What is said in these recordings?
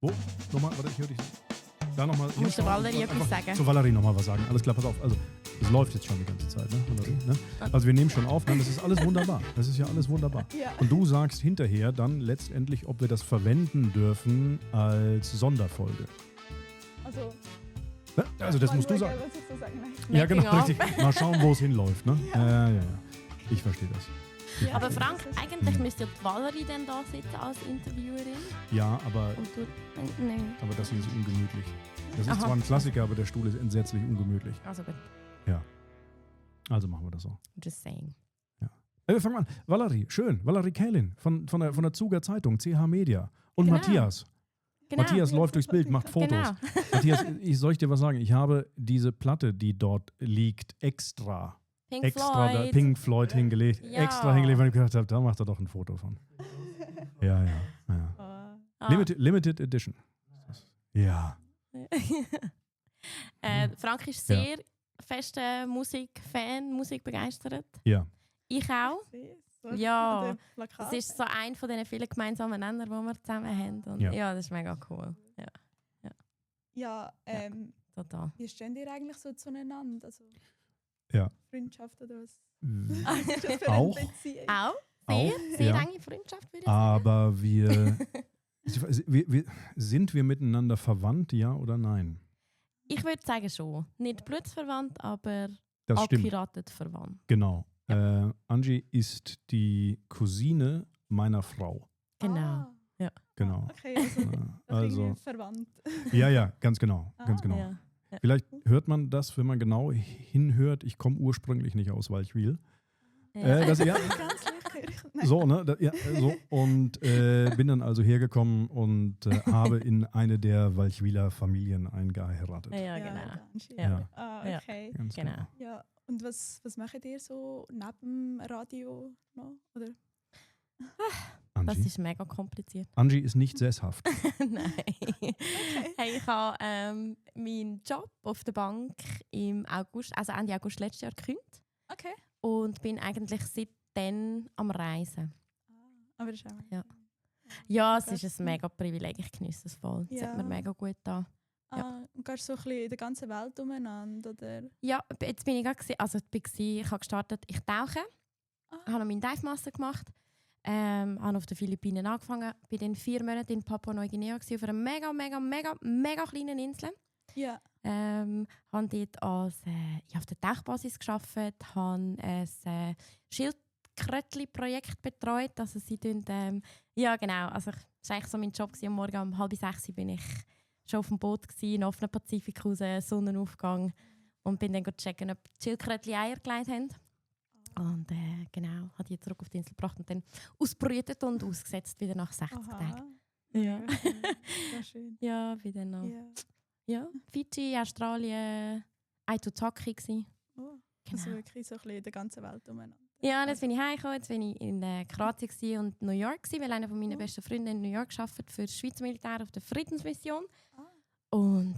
Wo? Nochmal, warte, ich höre dich. Da nochmal. Du musst der Valerie etwas sagen. Zu Valerie nochmal was sagen. Alles klar, pass auf. Also, es läuft jetzt schon die ganze Zeit, ne, Valerie? Ne? Also, wir nehmen schon auf. Nein, das ist alles wunderbar. Das ist ja alles wunderbar. Ja. Und du sagst hinterher dann letztendlich, ob wir das verwenden dürfen als Sonderfolge. Also, Ne? Also, das musst du sagen. Was ich so sagen möchte. Ja, genau, Making of. richtig. Mal schauen, wo es hinläuft, ne? Ja. Ich verstehe das. Ja, Aber das Frank, ist- eigentlich müsste ja die Valerie dann da sitzen als Interviewerin. Ja, aber Und du... Nein. das hier ist ungemütlich. Das ist Aha. zwar ein Klassiker, aber der Stuhl ist entsetzlich ungemütlich. Also gut, Also machen wir das so. just saying. Wir fangen an. Valerie, schön. Valerie Kählin von der Zuger Zeitung, CH Media. Und Genau. Matthias. Genau. Matthias läuft durchs Bild, macht Fotos. Genau. Matthias, soll ich dir was sagen? Ich habe diese Platte, die dort liegt, extra Pink da Floyd. Pink Floyd hingelegt. Ja. Extra hingelegt, weil ich gedacht habe, da macht er doch ein Foto von. Ja. Ah. Limited Edition. Ja. Frank ist sehr fester Musikfan, musikbegeistert. Ja. Ich auch. So, Ja, an den Plakaten. Das ist so ein von diesen vielen gemeinsamen Nenner, die wir zusammen haben. Und Ja. ja, das ist mega cool. Ja, Ja, total. wie stehen ihr eigentlich so zueinander? Also, Ja. Freundschaft oder was? W- Was ist das für Auch. eine Beziehung? Auch sehr, Auch, sehr ja. enge Freundschaft, würde ich sagen. Aber sind wir miteinander verwandt, ja oder nein? Ich würde sagen schon. Nicht blutsverwandt, aber Das stimmt. akkuratet verwandt. Genau. Angie ist die Cousine meiner Frau. Genau. Ah, Genau. okay, also, Also, irgendwie verwandt. ja, ganz genau. Ganz Ah, genau. Ja. Vielleicht hört man das, wenn man genau hinhört. Ich komme ursprünglich nicht aus Walchwil. Ja. Das, ja, Ganz leicht. Nein. so, ne? So. Und bin dann also hergekommen und habe in eine der Walchwiler Familien eingeheiratet. Ja, genau. ganz schön. Ja. Ah, Ja. okay. Ganz Genau. Ja, und was macht ihr so neben dem Radio noch? Oder? Das Angie. ist mega kompliziert. Angie ist nicht sesshaft. Nein. Hey, ich habe meinen Job auf der Bank im August, also Ende August letztes Jahr gekündigt Okay. und bin eigentlich seitdem am Reisen. Aber das ist auch Ja. Ja, es Krass. ist ein mega Privileg, ich genieße es voll. Es Ja. hat mir mega gut getan. Und gehst du so ein bisschen in der ganzen Welt umeinander? Oder? Ja, jetzt bin ich gerade ich habe gestartet, ich tauche, habe noch meinen Dive Master gemacht, habe auf den Philippinen angefangen, bin dann 4 Monate in Papua-Neuguinea gewesen, auf einer mega kleinen Insel. Ja. Habe dort auf der Tauchbasis gearbeitet, habe ein Schildkrötli-Projekt betreut. Also sie tun, ja genau, also das war eigentlich so mein Job gewesen. Am Morgen um 5:30 bin ich schon auf dem Boot gewesen, in den offenen Pazifik raus, Sonnenaufgang und bin dann checken, ob die Schildkrötli Eier gelegt haben. Und genau, habe die zurück auf die Insel gebracht und dann ausbrütet und ausgesetzt wieder nach 60 Tagen. Ja. Sehr schön. Ja, wieder noch. Ja. Ja, Fidschi, Australien, Aitutaki gsi. Oh, also Genau. wirklich so ein bisschen in der ganzen Welt umeinander. Ja, jetzt bin ich heimgekommen, jetzt bin ich in Kroatien gsi und New York gsi, weil einer von meinen besten Freunde in New York arbeitet für das Schweizer Militär auf der Friedensmission. Ah. Und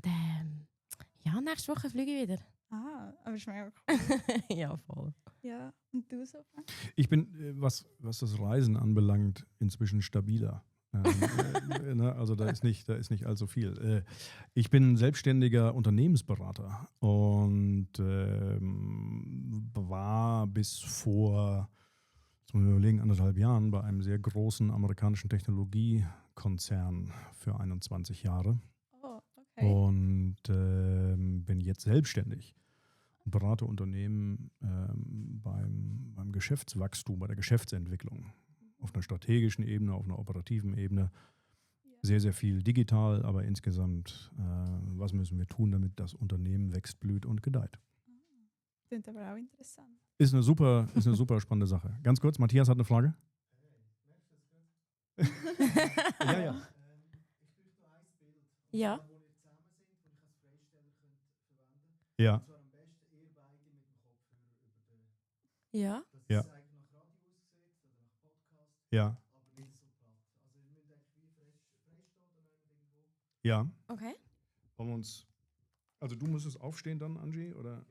ja, nächste Woche fliege ich wieder. Aber ist mega cool. Ja, voll. Ja, und du so? Frank? Ich bin, was das Reisen anbelangt, inzwischen stabiler. Ne? Also da ist nicht allzu viel. Ich bin selbstständiger Unternehmensberater und war bis vor, jetzt muss ich überlegen, 1,5 Jahren bei einem sehr großen amerikanischen Technologiekonzern für 21 Jahre Oh, okay. und bin jetzt selbstständig und berate Unternehmen beim Geschäftswachstum, bei der Geschäftsentwicklung. Auf einer strategischen Ebene, auf einer operativen Ebene. Sehr, sehr viel digital, aber insgesamt, was müssen wir tun, damit das Unternehmen wächst, blüht und gedeiht. Klingt aber auch interessant. Ist eine super spannende Sache. Ganz kurz, Matthias hat eine Frage. Ja. Ja. Ja. Ja. Ja. Ja. Ja. Okay. Wollen wir uns. Also du müsstest aufstehen dann, Angie, oder?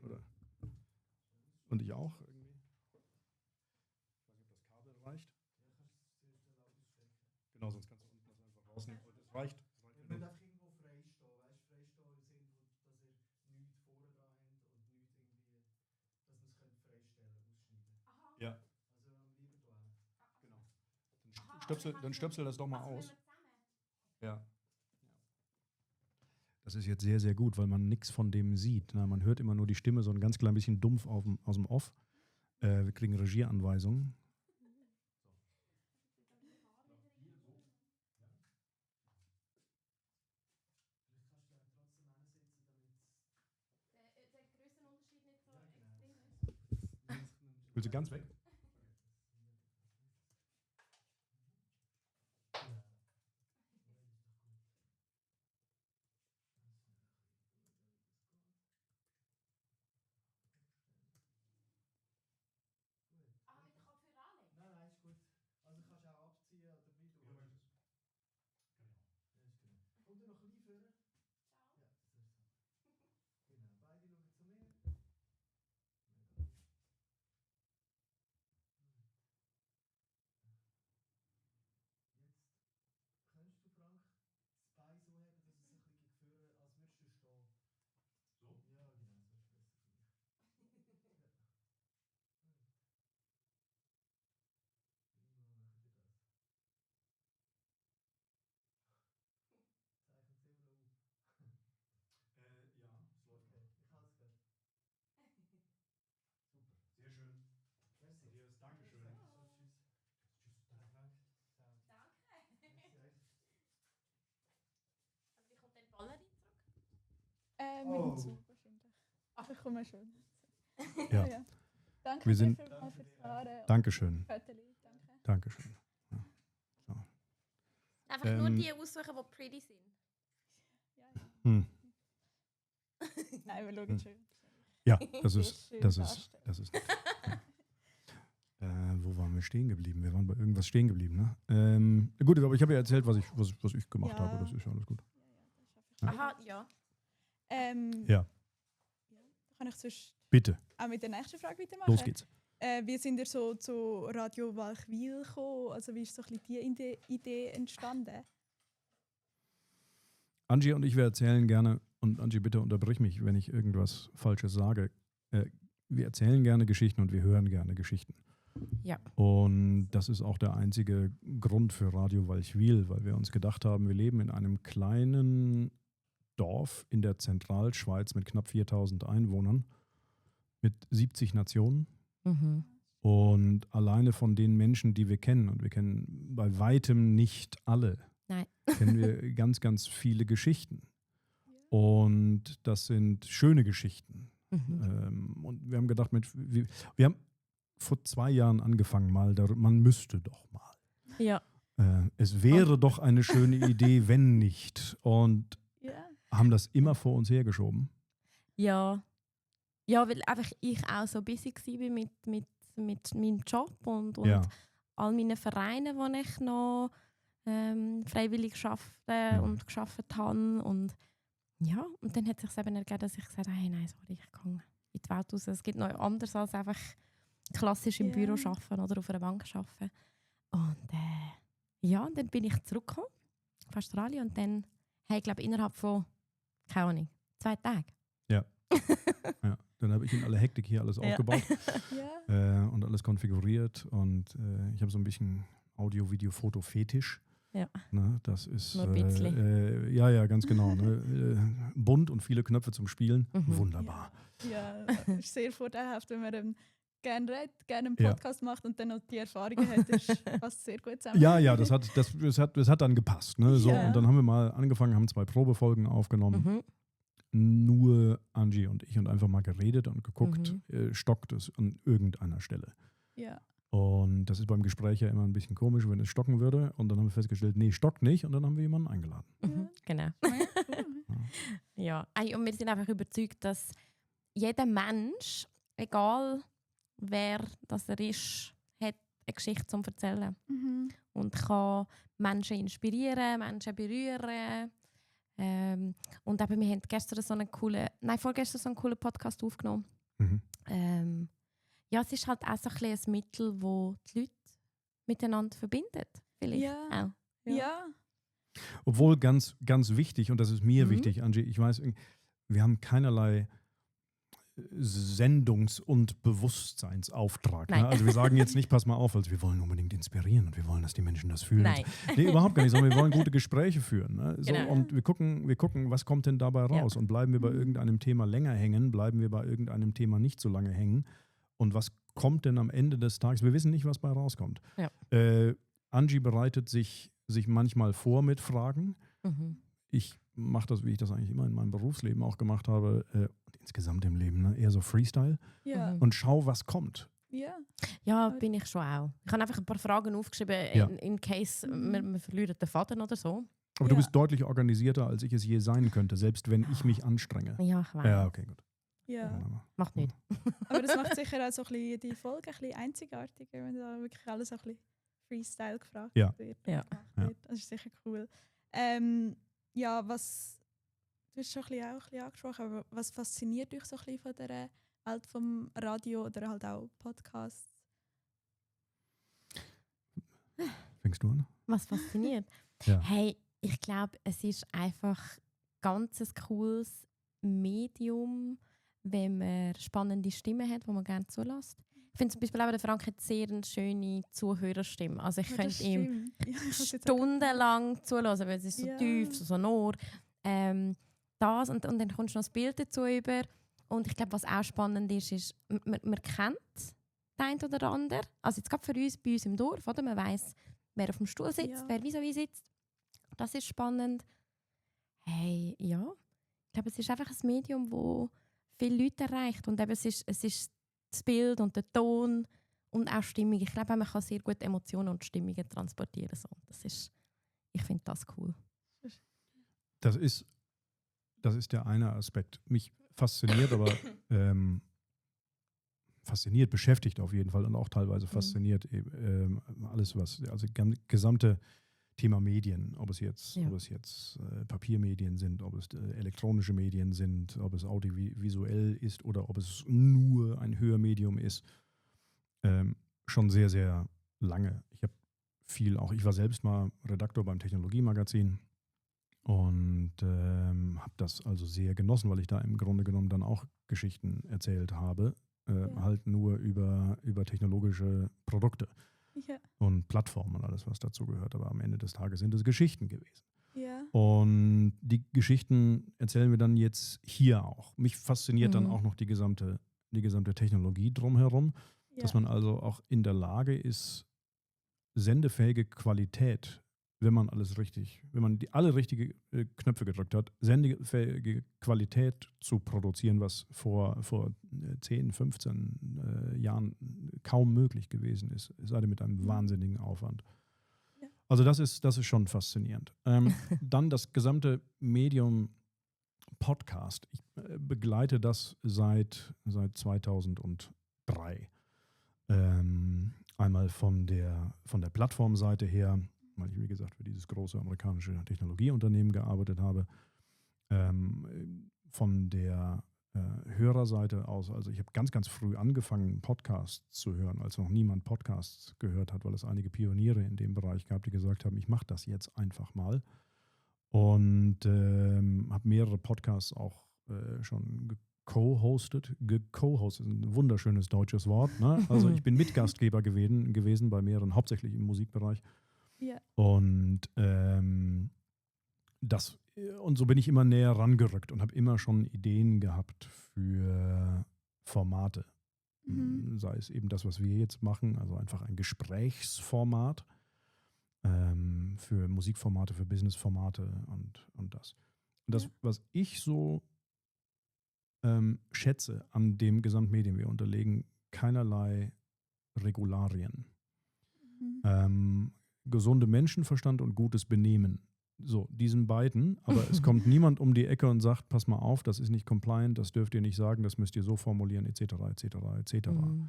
Und ich auch irgendwie. Ich weiß nicht, ob das Kabel reicht. Genau, sonst kannst du unten das einfach rausnehmen. Das reicht. stöpsel das doch mal aus. Ja. Das ist jetzt sehr, sehr gut, weil man nichts von dem sieht. Na, man hört immer nur die Stimme so ein ganz klein bisschen dumpf aus dem Off. Wir kriegen Regieanweisungen. Willst du ganz weg? Mit dem Zug wahrscheinlich. Ach, ich komme schon. Ja. Ja. Danke Wir sind- fürs Fahren. Dankeschön. Föteli, danke. Dankeschön. Ja. So. Einfach nur die aussuchen, die pretty sind. Ja, ja. Hm. Nein, wir schauen schön. Ja, das ist. Schön Das darstellen. ist wo waren wir stehen geblieben? Wir waren bei irgendwas stehen geblieben, ne? Gut, aber ich habe ja erzählt, was ich gemacht Ja. habe. Das ist ja alles gut. Aha, ja. Ja. Kann ich sonst Bitte, auch mit der nächsten Frage weitermachen? los geht's. Wie sind ihr so zu Radio Walchwil gekommen? Also wie ist so ein bisschen die Idee entstanden? Angie und ich, wir erzählen gerne, und Angie, bitte unterbrich mich, wenn ich irgendwas Falsches sage. Wir erzählen gerne Geschichten und wir hören gerne Geschichten. Ja. Und das ist auch der einzige Grund für Radio Walchwil, weil wir uns gedacht haben, wir leben in einem kleinen Dorf in der Zentralschweiz mit knapp 4000 Einwohnern, mit 70 Nationen. Mhm. Und alleine von den Menschen, die wir kennen, und wir kennen bei weitem nicht alle, Nein. kennen wir ganz, ganz viele Geschichten. Und das sind schöne Geschichten. Mhm. Und wir haben gedacht, Mensch, wir haben vor 2 Jahren angefangen, man müsste doch mal. Ja. Es wäre doch eine schöne Idee, wenn nicht. Und Ja. haben das immer vor uns hergeschoben. Ja. Ja, weil einfach ich auch so busy war mit meinem Job und Ja. all meinen Vereinen, wo ich noch freiwillig arbeite und gearbeitet habe. Und ja, und dann hat es sich eben ergeben, dass ich gesagt habe, hey, nein, sorry, ich gehe in die Welt raus. Es gibt noch anders als einfach klassisch im Ja. Büro arbeiten oder auf einer Bank arbeiten. Und ja, und dann bin ich zurückgekommen auf Australien und dann, hey, ich glaube, innerhalb von, keine Ahnung, 2 Tagen. Ja. Ja. Dann habe ich in aller Hektik hier alles Ja. aufgebaut Ja. und alles konfiguriert. Und ich habe so ein bisschen Audio-Video-Foto-Fetisch. Ja. Ne, das ist Nur ein bisschen. ja, ganz genau. Ne? Bunt und viele Knöpfe zum Spielen. Mhm. Wunderbar. Ja, ist sehr vorteilhaft, wenn man gerne redet, gerne einen Ja. Podcast macht und dann noch die Erfahrungen hat. Das passt sehr gut zusammen. Ja, das hat dann gepasst. Ne? So, Ja. Und dann haben wir mal angefangen, haben 2 Probefolgen aufgenommen. Mhm. Nur Angie und ich und einfach mal geredet und geguckt, stockt es an irgendeiner Stelle. Ja. Und das ist beim Gespräch ja immer ein bisschen komisch, wenn es stocken würde. Und dann haben wir festgestellt, nee, stockt nicht. Und dann haben wir jemanden eingeladen. Mhm. Genau. Ja, cool. Ja, und wir sind einfach überzeugt, dass jeder Mensch, egal wer das er ist, hat eine Geschichte zum Erzählen Mhm. und kann Menschen inspirieren, Menschen berühren. Und eben, wir haben vorgestern so einen coolen Podcast aufgenommen. Mhm. Ja, es ist halt auch so ein bisschen ein Mittel, das die Leute miteinander verbindet. Vielleicht Ja. auch. Ja. Obwohl ganz, ganz wichtig, und das ist mir Mhm. wichtig, Angie, ich weiß, wir haben keinerlei Sendungs- und Bewusstseinsauftrag. Nein. Ne? Also wir sagen jetzt nicht, pass mal auf, also wir wollen unbedingt inspirieren und wir wollen, dass die Menschen das fühlen. Nein. Nee, überhaupt gar nicht, sondern wir wollen gute Gespräche führen. Ne? So, Genau. und wir gucken, was kommt denn dabei raus? Und bleiben wir bei irgendeinem Thema länger hängen, bleiben wir bei irgendeinem Thema nicht so lange hängen. Und was kommt denn am Ende des Tages? Wir wissen nicht, was bei rauskommt. Ja. Angie bereitet sich manchmal vor mit Fragen. Mhm. Ich mache das, wie ich das eigentlich immer in meinem Berufsleben auch gemacht habe, insgesamt im Leben, ne? Eher so Freestyle Ja. und schau, was kommt. Ja. Ja, bin ich schon auch. Ich habe einfach ein paar Fragen aufgeschrieben, Ja. in case wir verlieren den Faden oder so. Aber du Ja. bist deutlich organisierter, als ich es je sein könnte, selbst wenn ich mich anstrenge. Ja, ich weiß. Ja, okay, gut. Ja. Macht nicht. Aber das macht sicher auch so ein bisschen die Folge ein bisschen einzigartiger, wenn da wirklich alles so ein bisschen Freestyle gefragt Ja. wird. und Ja. gemacht Ja. wird. Das ist sicher cool. Ja, was du hast schon auch ein bisschen angesprochen, aber was fasziniert euch so ein bisschen von der Welt vom Radio oder halt auch Podcasts? Fängst du an? Was fasziniert? Ja. Hey, ich glaube, es ist einfach ganz ein cooles Medium, wenn man spannende Stimmen hat, die man gerne zulässt. Ich finde zum Beispiel auch, der Frank hat sehr eine schöne Zuhörerstimme. Also ich Ja, das könnte ihm stimmt. Ja, ich hab's jetzt auch stundenlang zuhören, weil es ist so Ja. tief, so sonor. Das und dann kommst du noch das Bild dazu über. Und ich glaube, was auch spannend ist, man kennt den einen oder anderen. Also jetzt gerade für uns, bei uns im Dorf, oder? Man weiss, wer auf dem Stuhl sitzt, Ja. wer vis-à-vis sitzt. Das ist spannend. Hey, ja. Ich glaube, es ist einfach ein Medium, das viele Leute erreicht. Und eben, es ist das Bild und der Ton und auch Stimmung. Ich glaube, man kann sehr gut Emotionen und Stimmungen transportieren. So. Ich finde das cool. Das ist der eine Aspekt. Mich fasziniert, aber beschäftigt auf jeden Fall und auch teilweise fasziniert alles, was, also gesamte Thema Medien, ob es jetzt Papiermedien sind, ob es elektronische Medien sind, ob es audiovisuell ist oder ob es nur ein Hörmedium ist, schon sehr, sehr lange. Ich war selbst mal Redaktor beim Technologiemagazin und habe das also sehr genossen, weil ich da im Grunde genommen dann auch Geschichten erzählt habe, halt nur über technologische Produkte. Ja. Und Plattformen und alles, was dazu gehört. Aber am Ende des Tages sind es Geschichten gewesen. Ja. Und die Geschichten erzählen wir dann jetzt hier auch. Mich fasziniert dann auch noch die gesamte Technologie drumherum, dass man also auch in der Lage ist, sendefähige Qualität, wenn man alle richtigen Knöpfe gedrückt hat, sendefähige Qualität zu produzieren, was vor 10, 15 Jahren kaum möglich gewesen ist, sei denn mit einem wahnsinnigen Aufwand. Ja. Also das ist schon faszinierend. Dann das gesamte Medium Podcast. Ich begleite das seit 2003. Einmal von der Plattformseite her, weil ich, wie gesagt, für dieses große amerikanische Technologieunternehmen gearbeitet habe. Von der Hörerseite aus, also ich habe ganz, ganz früh angefangen, Podcasts zu hören, als noch niemand Podcasts gehört hat, weil es einige Pioniere in dem Bereich gab, die gesagt haben, ich mache das jetzt einfach mal. Und habe mehrere Podcasts auch schon co-hosted ist ein wunderschönes deutsches Wort. Ne? Also ich bin Mitgastgeber gewesen bei mehreren, hauptsächlich im Musikbereich. Ja. Und so bin ich immer näher rangerückt und habe immer schon Ideen gehabt für Formate. Sei es eben das, was wir jetzt machen, also einfach ein Gesprächsformat für Musikformate, für Businessformate und das. Und das, was ich so schätze an dem Gesamtmedium, wir unterlegen keinerlei Regularien. Gesunde Menschenverstand und gutes Benehmen. So, diesen beiden, aber es kommt niemand um die Ecke und sagt, pass mal auf, das ist nicht compliant, das dürft ihr nicht sagen, das müsst ihr so formulieren, etc., etc., etc.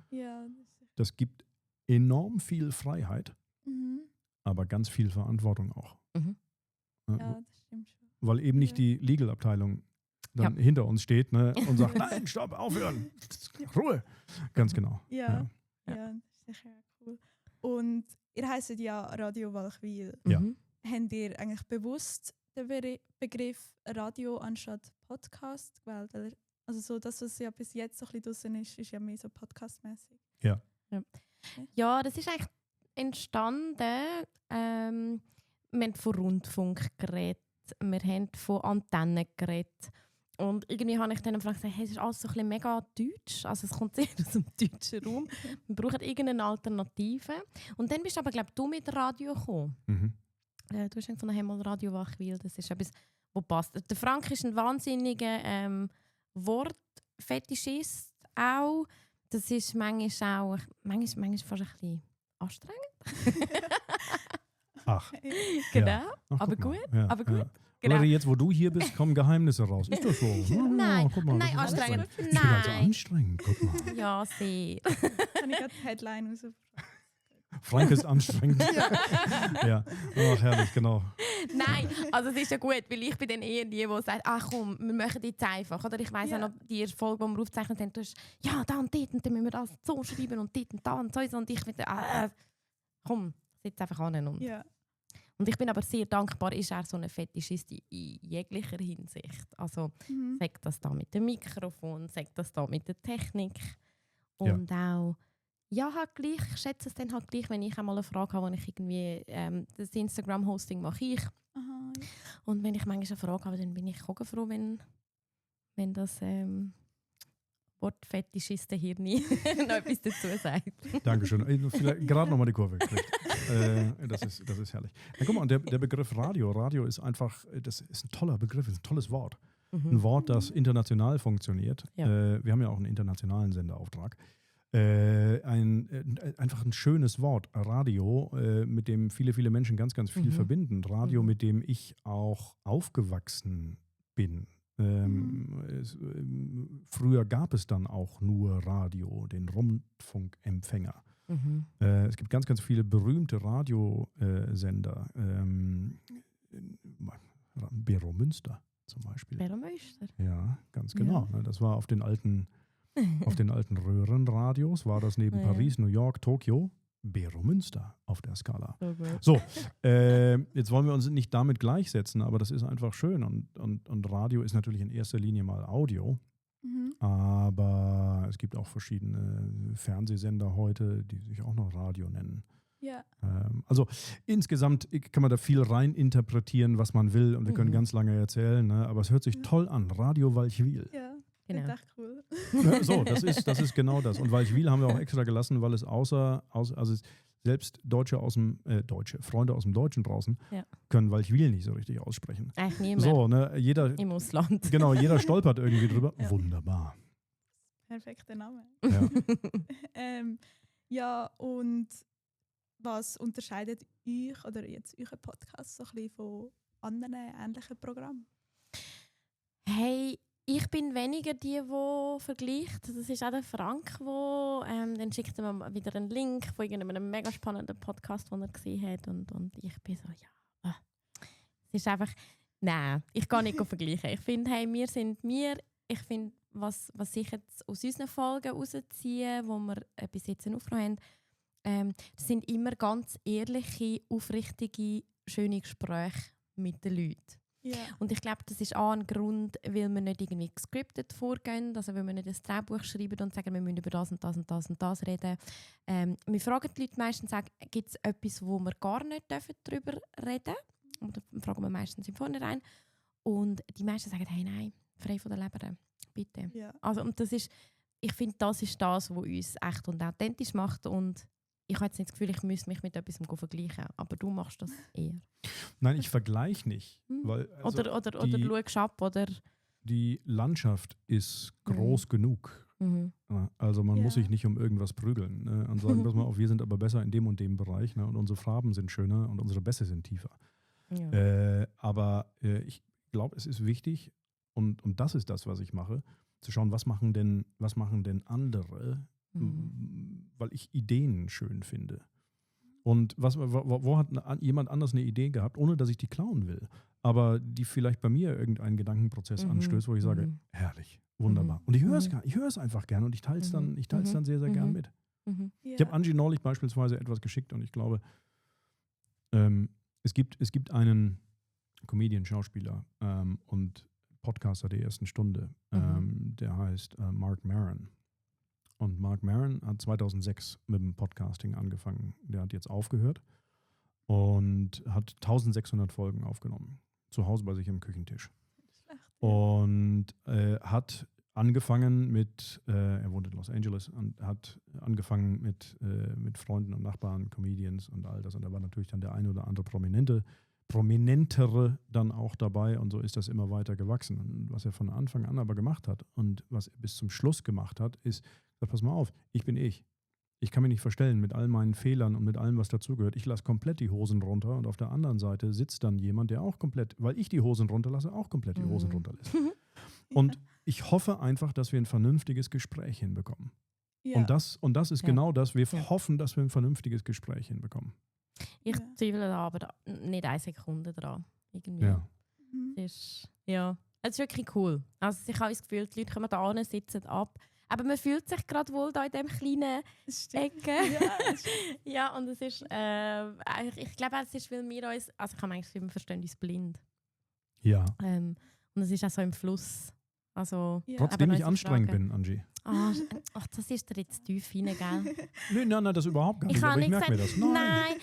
Ja, Das gibt enorm viel Freiheit, mhm. aber ganz viel Verantwortung auch. Ja, das stimmt schon. Weil eben nicht die Legal-Abteilung dann hinter uns steht, ne, und sagt, nein, stopp, aufhören, Ruhe. Ganz genau. Ja, das ist sicher cool. Und ihr heisst ja Radio Walchwil. Ja. Habt ihr eigentlich bewusst den Begriff Radio anstatt Podcast gewählt? Oder Also so das, was ja bis jetzt so ein bisschen draussen ist ja mehr so podcastmäßig. Ja, das ist eigentlich entstanden. Wir haben von Rundfunk geredet, wir haben von Antennen geredet. Und irgendwie habe ich dann gefragt, hey, es ist alles so ein bisschen mega deutsch. Also es kommt sehr aus dem deutschen Raum. Wir brauchen irgendeine Alternative. Und dann bist du aber, glaube ich, du mit Radio gekommen. Mhm. Du hast von der mal Radio Wachwil, das ist etwas, was passt. Der Frank ist ein wahnsinniger Wortfetischist auch. Das ist manchmal fast ein bisschen anstrengend. Ach, Genau, ja. Ach, aber guck mal. gut. Ja, aber gut. ja. Genau. Oder jetzt, wo du hier bist, kommen Geheimnisse raus. Ist das so? Ja, Nein, guck mal, nein, das ist anstrengend. Ich bin also Nein. anstrengend, guck mal. Ja, sehr. Habe ich gerade die Headline raus. Frank ist anstrengend. Ja, ach herrlich, genau. Nein, also es ist ja gut, weil ich bin dann eher die, die sagt, ach komm, wir machen jetzt einfach. Oder ich weiss Ja. auch noch, die erste Folge, die wir aufgezeichnet haben, du hast, ja, da und dort, und dann müssen wir das so schreiben und dort und da und so. Und ich finde, komm, sitz einfach an. Und ich bin aber sehr dankbar, ist er so ein Fetischist in jeglicher Hinsicht. Also sagt das da mit dem Mikrofon, sagt das da mit der Technik. Und auch, ja, halt gleich, ich schätze es dann halt gleich, wenn ich einmal eine Frage habe, wo ich irgendwie, das Instagram-Hosting mache ich. Aha, ja. Und wenn ich manchmal eine Frage habe, dann bin ich auch froh, wenn das Wortfetischisten hier nie noch etwas dazu sagt. Dankeschön. Vielleicht gerade nochmal die Kurve gekriegt. Das ist herrlich. Na, guck mal, der Begriff Radio ist einfach, das ist ein toller Begriff, ist ein tolles Wort. Ein Wort, das international funktioniert. Ja. Wir haben ja auch einen internationalen Senderauftrag. Einfach ein schönes Wort, Radio, mit dem viele Menschen ganz viel verbinden. Radio, mit dem ich auch aufgewachsen bin. Früher gab es dann auch nur Radio, den Rundfunkempfänger. Es gibt ganz viele berühmte Radiosender. Bero Münster zum Beispiel. Bero Münster? Ja, ganz genau. Ja. Das war auf den alten Röhrenradios, war das neben Paris, New York, Tokio. Bero Münster auf der Skala. So, jetzt wollen wir uns nicht damit gleichsetzen, aber das ist einfach schön. Und Radio ist natürlich in erster Linie mal Audio. Aber es gibt auch verschiedene Fernsehsender heute, die sich auch noch Radio nennen. Ja. Also insgesamt kann man da viel rein interpretieren, was man will. Und wir können ganz lange erzählen. Ne? Aber es hört sich toll an. Radio Walchwil. Ja. Genau. Das ist echt cool. So, das ist genau das. Und Walchwil haben wir auch extra gelassen, weil es also selbst Freunde aus dem Deutschen draußen können Walchwil nicht so richtig aussprechen. Eigentlich niemand. So, ne, im Ausland. Genau, jeder stolpert irgendwie drüber. Ja. Wunderbar. Perfekter Name. Ja. Ja, und was unterscheidet euch oder jetzt euren Podcast so ein bisschen von anderen ähnlichen Programmen? Hey, ich bin weniger die vergleicht. Das ist auch der Frank, dann schickt er mir wieder einen Link von irgendeinem mega spannenden Podcast, den er gesehen hat. Und ich bin so, ja. Es ist einfach, nein, ich kann nicht vergleichen. Ich finde, hey, wir sind wir. Ich finde, was ich jetzt aus unseren Folgen rausziehe, wo wir bis jetzt aufgenommen haben, das sind immer ganz ehrliche, aufrichtige, schöne Gespräche mit den Leuten. Yeah. Und ich glaube, das ist auch ein Grund, weil wir nicht irgendwie gescriptet vorgehen, also weil wir nicht ein Drehbuch schreiben und sagen, wir müssen über das und das und das und das reden. Wir fragen die Leute meistens, gibt es etwas, wo wir gar nicht darüber reden dürfen? Oder fragen wir meistens im Vornherein. Und die meisten sagen, hey, nein, frei von der Leber, bitte. Yeah. Also, und das ist, ich finde, das ist das, was uns echt und authentisch macht. Und ich habe jetzt nicht das Gefühl, ich müsste mich mit etwas vergleichen, aber du machst das eher. Nein, ich vergleiche nicht. Weil, also oder du schaust ab, oder? Die Landschaft ist groß genug. Also man muss sich nicht um irgendwas prügeln, ne? Und sagen, pass mal auf, wir sind aber besser in dem und dem Bereich, ne? Und unsere Farben sind schöner und unsere Bässe sind tiefer. Ja. Aber ich glaube, es ist wichtig, und das ist das, was ich mache, zu schauen, was machen denn andere, weil ich Ideen schön finde. Und wo hat jemand anders eine Idee gehabt, ohne dass ich die klauen will, aber die vielleicht bei mir irgendeinen Gedankenprozess anstößt, wo ich sage, herrlich, wunderbar. Und ich höre es einfach gerne und ich teile es dann sehr, sehr gern mit. Yeah. Ich habe Angie neulich beispielsweise etwas geschickt und ich glaube, es gibt einen Comedian, Schauspieler, und Podcaster der ersten Stunde. Der heißt Mark Maron. Und Mark Maron hat 2006 mit dem Podcasting angefangen. Der hat jetzt aufgehört und hat 1600 Folgen aufgenommen. Zu Hause bei sich am Küchentisch. Und hat angefangen mit, er wohnt in Los Angeles, und hat angefangen mit Freunden und Nachbarn, Comedians und all das. Und da war natürlich dann der eine oder andere Prominentere dann auch dabei, und so ist das immer weiter gewachsen. Und was er von Anfang an aber gemacht hat und was er bis zum Schluss gemacht hat, ist, pass mal auf, ich bin ich. Ich kann mich nicht verstellen mit all meinen Fehlern und mit allem, was dazugehört. Ich lasse komplett die Hosen runter, und auf der anderen Seite sitzt dann jemand, der auch komplett, weil ich die Hosen runterlasse, auch komplett die Hosen runterlässt. Und ich hoffe einfach, dass wir ein vernünftiges Gespräch hinbekommen. Ja. Und das ist genau das. Wir hoffen, dass wir ein vernünftiges Gespräch hinbekommen. Ich zweifle da aber nicht eine Sekunde dran. Irgendwie. Ja. Es ist wirklich cool. Also ich habe das Gefühl, die Leute kommen da hin, sitzen ab. Aber man fühlt sich gerade wohl da in diesem kleinen Ecke. Ja, und es ist, ich glaube, es ist, weil wir uns, also ich habe eigentlich wir verstehen uns blind. Ja. Und es ist auch so im Fluss. Also, Trotzdem ich anstrengend bin, Angie. Ach, das ist dir jetzt tief hinein, gell? Nein, das überhaupt gar nicht. Aber ich merke mir das. Nein.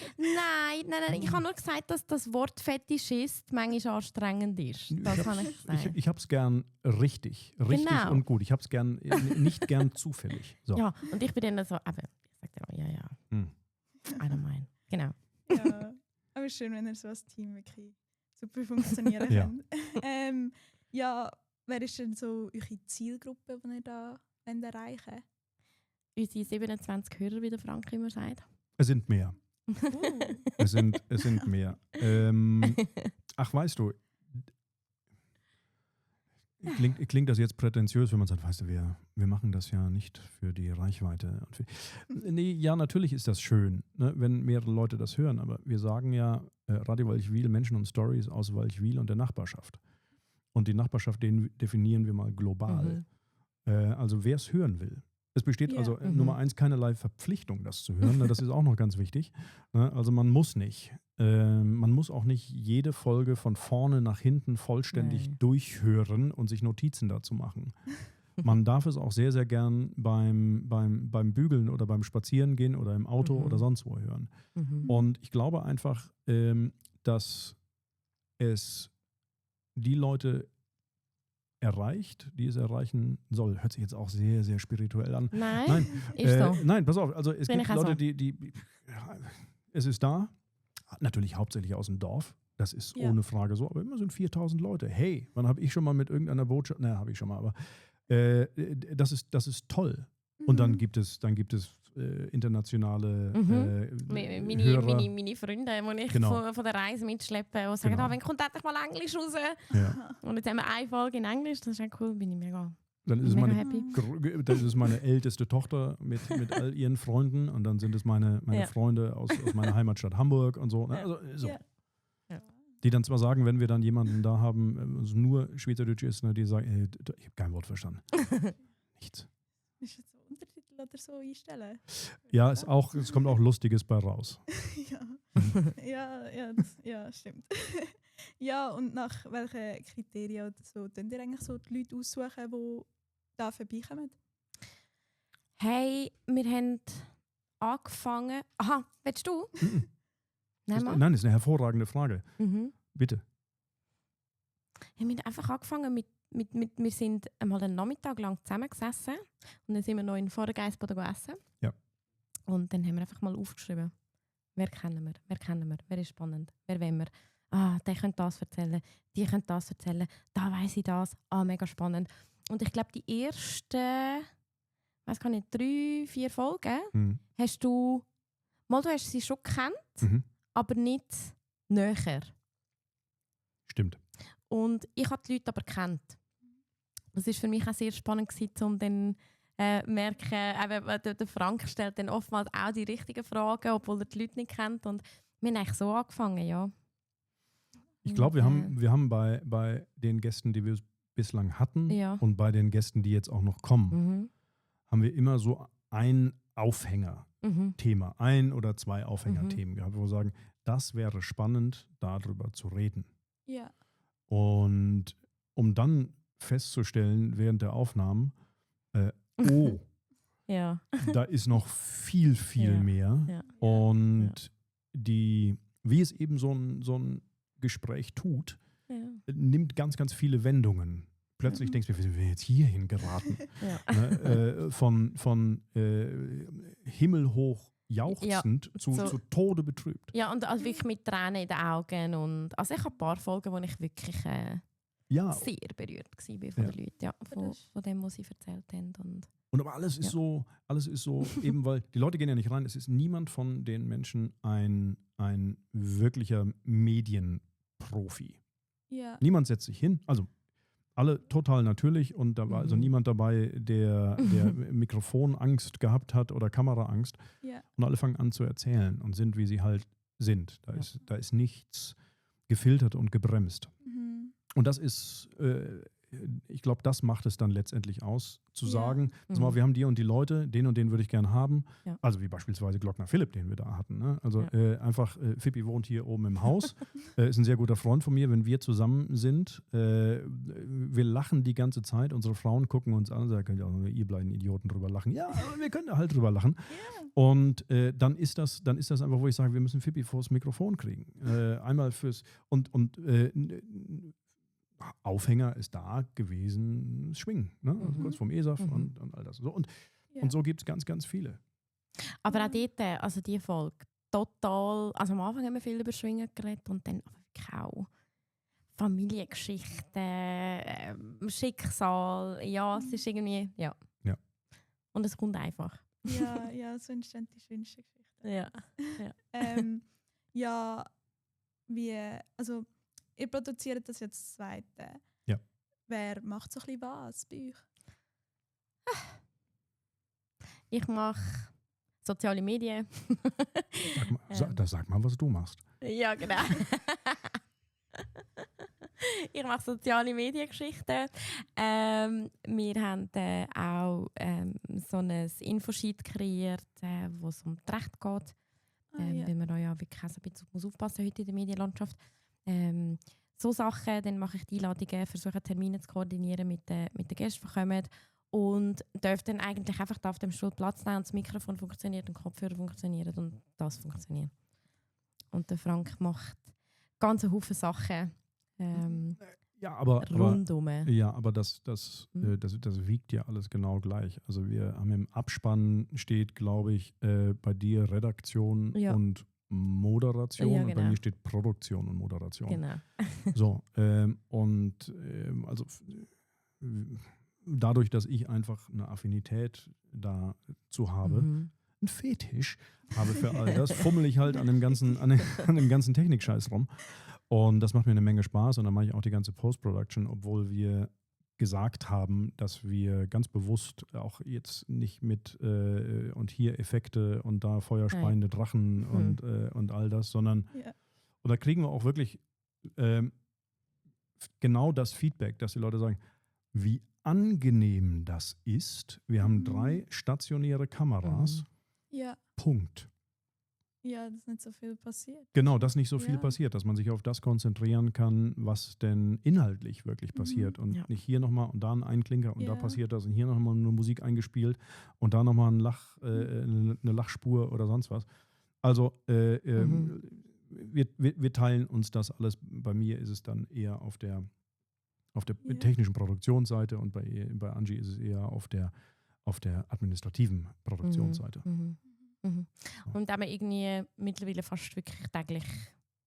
Ich habe nur gesagt, dass das Wort Fetischist manchmal anstrengend ist. Das habe ich gesagt. Ich habe es gern richtig Genau. und gut. Ich habe es gern, nicht gern zufällig. So. Ja, und ich bin dann so, aber ich sage dir, ja. I don't mind. Genau. Ja, aber schön, wenn ihr so als Team wirklich super funktionieren könnt. Ja, wer ist denn so eure Zielgruppe, die ihr da erreichen wollt? Unsere 27 Hörer, wie der Frank immer sagt. Es sind mehr. Es sind mehr. Ach, weißt du, klingt das jetzt prätentiös, wenn man sagt, weißt du, wir machen das ja nicht für die Reichweite. Nee, ja, natürlich ist das schön, ne, wenn mehrere Leute das hören, aber wir sagen ja, Radio Walchwil, Menschen und Stories aus Walchwil und der Nachbarschaft. Und die Nachbarschaft, den definieren wir mal global. Also wer es hören will. Es besteht also Nummer 1 keinerlei Verpflichtung, das zu hören. Das ist auch noch ganz wichtig. Also man muss nicht. Man muss auch nicht jede Folge von vorne nach hinten vollständig durchhören und sich Notizen dazu machen. Man darf es auch sehr, sehr gern beim Bügeln oder beim Spazierengehen oder im Auto oder sonst wo hören. Und ich glaube einfach, dass es die Leute erreicht, die es erreichen soll. Hört sich jetzt auch sehr, sehr spirituell an. Nein, ist so. Nein, pass auf. Also es Bin gibt Leute, die es ist da, natürlich hauptsächlich aus dem Dorf, das ist ohne Frage so, aber immer sind 4000 Leute. Hey, wann habe ich schon mal mit irgendeiner Botschaft, habe ich schon mal, aber das ist toll. Und dann gibt es internationale meine Freunde, die ich von der Reise mitschleppe und sagen, wenn kommt endlich mal Englisch raus. Ja. Und jetzt haben wir eine Folge in Englisch, das ist auch cool, bin ich mega happy. Das ist meine älteste Tochter mit all ihren Freunden, und dann sind es meine Freunde aus meiner Heimatstadt Hamburg und so. Also, so. Ja. Die dann zwar sagen, wenn wir dann jemanden da haben, was nur Schweizerdeutsch ist, die sagen, ich habe kein Wort verstanden. Nichts. Ist jetzt so Untertitel oder so einstellen? Ja, es kommt auch Lustiges bei raus. Ja, stimmt. Ja, und nach welchen Kriterien oder so könnt ihr eigentlich so die Leute aussuchen, die da vorbeikommen? Hey, wir haben angefangen. Aha, willst du? Nein, das ist eine hervorragende Frage. Bitte. Wir haben einfach angefangen wir sind einmal einen Nachmittag lang zusammengesessen und dann sind wir noch in Vordergeisboden essen. Ja. Und dann haben wir einfach mal aufgeschrieben, wer kennen wir, wer ist spannend, wer wollen wir. Der könnte das erzählen, die könnte das erzählen, da weiss ich das, mega spannend. Und ich glaube, die ersten, 3-4 Folgen hast du sie schon gekannt, aber nicht näher. Stimmt. Und ich habe die Leute aber gekannt. Das war für mich auch sehr spannend, um dann merken, der Frank stellt dann oftmals auch die richtigen Fragen, obwohl er die Leute nicht kennt. Und wir haben eigentlich so angefangen, ja. Ich glaube, wir haben bei den Gästen, die wir bislang hatten, und bei den Gästen, die jetzt auch noch kommen, haben wir immer so ein Aufhänger-Thema, 1 oder 2 Aufhänger-Themen gehabt, wo wir sagen, das wäre spannend, darüber zu reden. Ja. Und um dann festzustellen während der Aufnahmen, oh, Ja. da ist noch viel, viel Ja, mehr. ja. Und wie es eben so ein Gespräch tut, Ja. nimmt ganz, ganz viele Wendungen. Plötzlich denkst du, wie sind wir jetzt hierhin geraten? Ja. Ne? Von himmelhoch jauchzend zu Tode betrübt. Ja, und also wirklich mit Tränen in den Augen. Und, also ich habe ein paar Folgen, wo ich wirklich Ja, sehr berührt war von den Leuten, ja, von dem, was sie erzählt haben. und aber alles ist so, eben weil die Leute gehen ja nicht rein, es ist niemand von den Menschen ein wirklicher Medienprofi. Ja. Niemand setzt sich hin, also alle total natürlich und da war also niemand dabei, der Mikrofonangst gehabt hat oder Kameraangst. Ja. Und alle fangen an zu erzählen und sind, wie sie halt sind. Da ist nichts gefiltert und gebremst. Mhm. Und das ist, ich glaube, das macht es dann letztendlich aus, zu sagen, pass mal, wir haben die und die Leute, den und den würde ich gerne haben. Ja. Also wie beispielsweise Glockner Philipp, den wir da hatten. Ne? Also einfach, Fippi wohnt hier oben im Haus, ist ein sehr guter Freund von mir. Wenn wir zusammen sind, wir lachen die ganze Zeit, unsere Frauen gucken uns an und sagen, ja, ihr bleiben Idioten drüber lachen. Ja, aber wir können da halt drüber lachen. Ja. Und dann ist das einfach, wo ich sage, wir müssen Fippi vors Mikrofon kriegen. Einmal fürs Aufhänger ist da gewesen, Schwingen, ne? Also kurz vom ESAF und all das. So. Und so gibt es ganz, ganz viele. Aber auch dort, also die Folge, total, also am Anfang haben wir viel über Schwingen geredet und dann aber wirklich auch Familiengeschichten, Schicksal, ja, es ist irgendwie, ja. Und es kommt einfach. Ja, so entstehen die schönsten Geschichten. Ja. Ja, also ihr produziert das jetzt das Zweite. Ja. Wer macht so ein bisschen was bei euch? Ich mache soziale Medien. Sag mal, was du machst. Ja, genau. Ich mache soziale Mediengeschichten. Wir haben auch so ein Infosheet kreiert, wo es um das Recht geht. Weil wir da ja wirklich ein bisschen aufpassen heute in der Medienlandschaft. So Sachen, dann mache ich die Einladungen, versuche Termine zu koordinieren mit den Gästen, die kommen. Und darf dann eigentlich einfach da auf dem Stuhl Platz nehmen und das Mikrofon funktioniert und die Kopfhörer funktionieren und das funktioniert. Und der Frank macht ganz einen Haufen Sachen rundum. Aber das wiegt ja alles genau gleich. Also wir haben im Abspann steht, glaube ich, bei dir Redaktion und Moderation ja, und genau. bei mir steht Produktion und Moderation. Genau. So, also dadurch, dass ich einfach eine Affinität dazu habe, einen Fetisch habe für all das, fummel ich halt an dem ganzen Technikscheiß rum. Und das macht mir eine Menge Spaß und dann mache ich auch die ganze Post-Production, obwohl wir gesagt haben, dass wir ganz bewusst auch jetzt nicht mit und hier Effekte und da feuerspeiende Drachen und all das, sondern und da kriegen wir auch wirklich genau das Feedback, dass die Leute sagen, wie angenehm das ist. Wir haben 3 stationäre Kameras. Ja. Punkt. Ja, dass nicht so viel passiert. Genau, dass nicht so viel passiert, dass man sich auf das konzentrieren kann, was denn inhaltlich wirklich passiert und nicht hier nochmal und da ein Einklinker und da passiert das und hier nochmal eine Musik eingespielt und da nochmal eine Lachspur oder sonst was. Also wir teilen uns das alles. Bei mir ist es dann eher auf der technischen Produktionsseite und bei Angie ist es eher auf der administrativen Produktionsseite. Und haben wir irgendwie mittlerweile fast wirklich täglich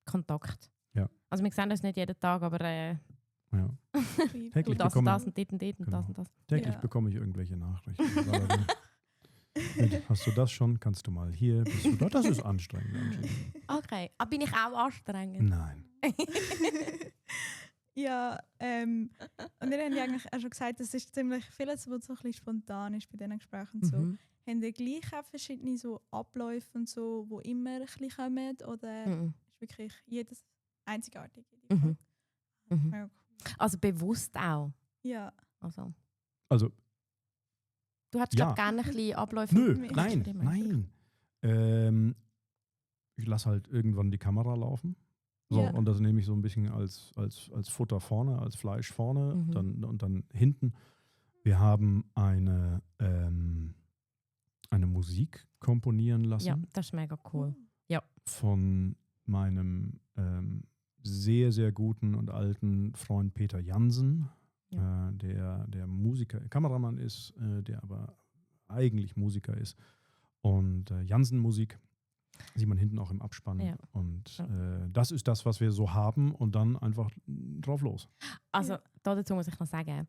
Kontakt. Ja. Also wir sehen das nicht jeden Tag, aber täglich das und das und dort und genau. das und das. Täglich bekomme ich irgendwelche Nachrichten. Hast du das schon? Kannst du mal hier? Bist du da? Das ist anstrengend, Angie. Okay, aber bin ich auch anstrengend? Nein. Ja, und wir haben ja eigentlich auch schon gesagt, es ist ziemlich vieles, was so ein bisschen spontan ist bei diesen Gesprächen. So. Haben ihr gleich auch verschiedene so Abläufe und so, die immer ein bisschen kommen? Oder ist wirklich jedes einzigartig? Ja, cool. Also bewusst auch? Ja. Also du hättest gerne ein bisschen Abläufe? Nein. Ich lasse halt irgendwann die Kamera laufen. So, Ja. und das nehme ich so ein bisschen als Futter vorne, als Fleisch vorne und dann hinten. Wir haben eine Musik komponieren lassen. Ja, das ist mega cool. Von meinem sehr, sehr guten und alten Freund Peter Jansen, der Musiker, Kameramann ist, der aber eigentlich Musiker ist. Und Jansen-Musik sieht man hinten auch im Abspann. Ja. Und das ist das, was wir so haben und dann einfach drauf los. Also dazu muss ich noch sagen,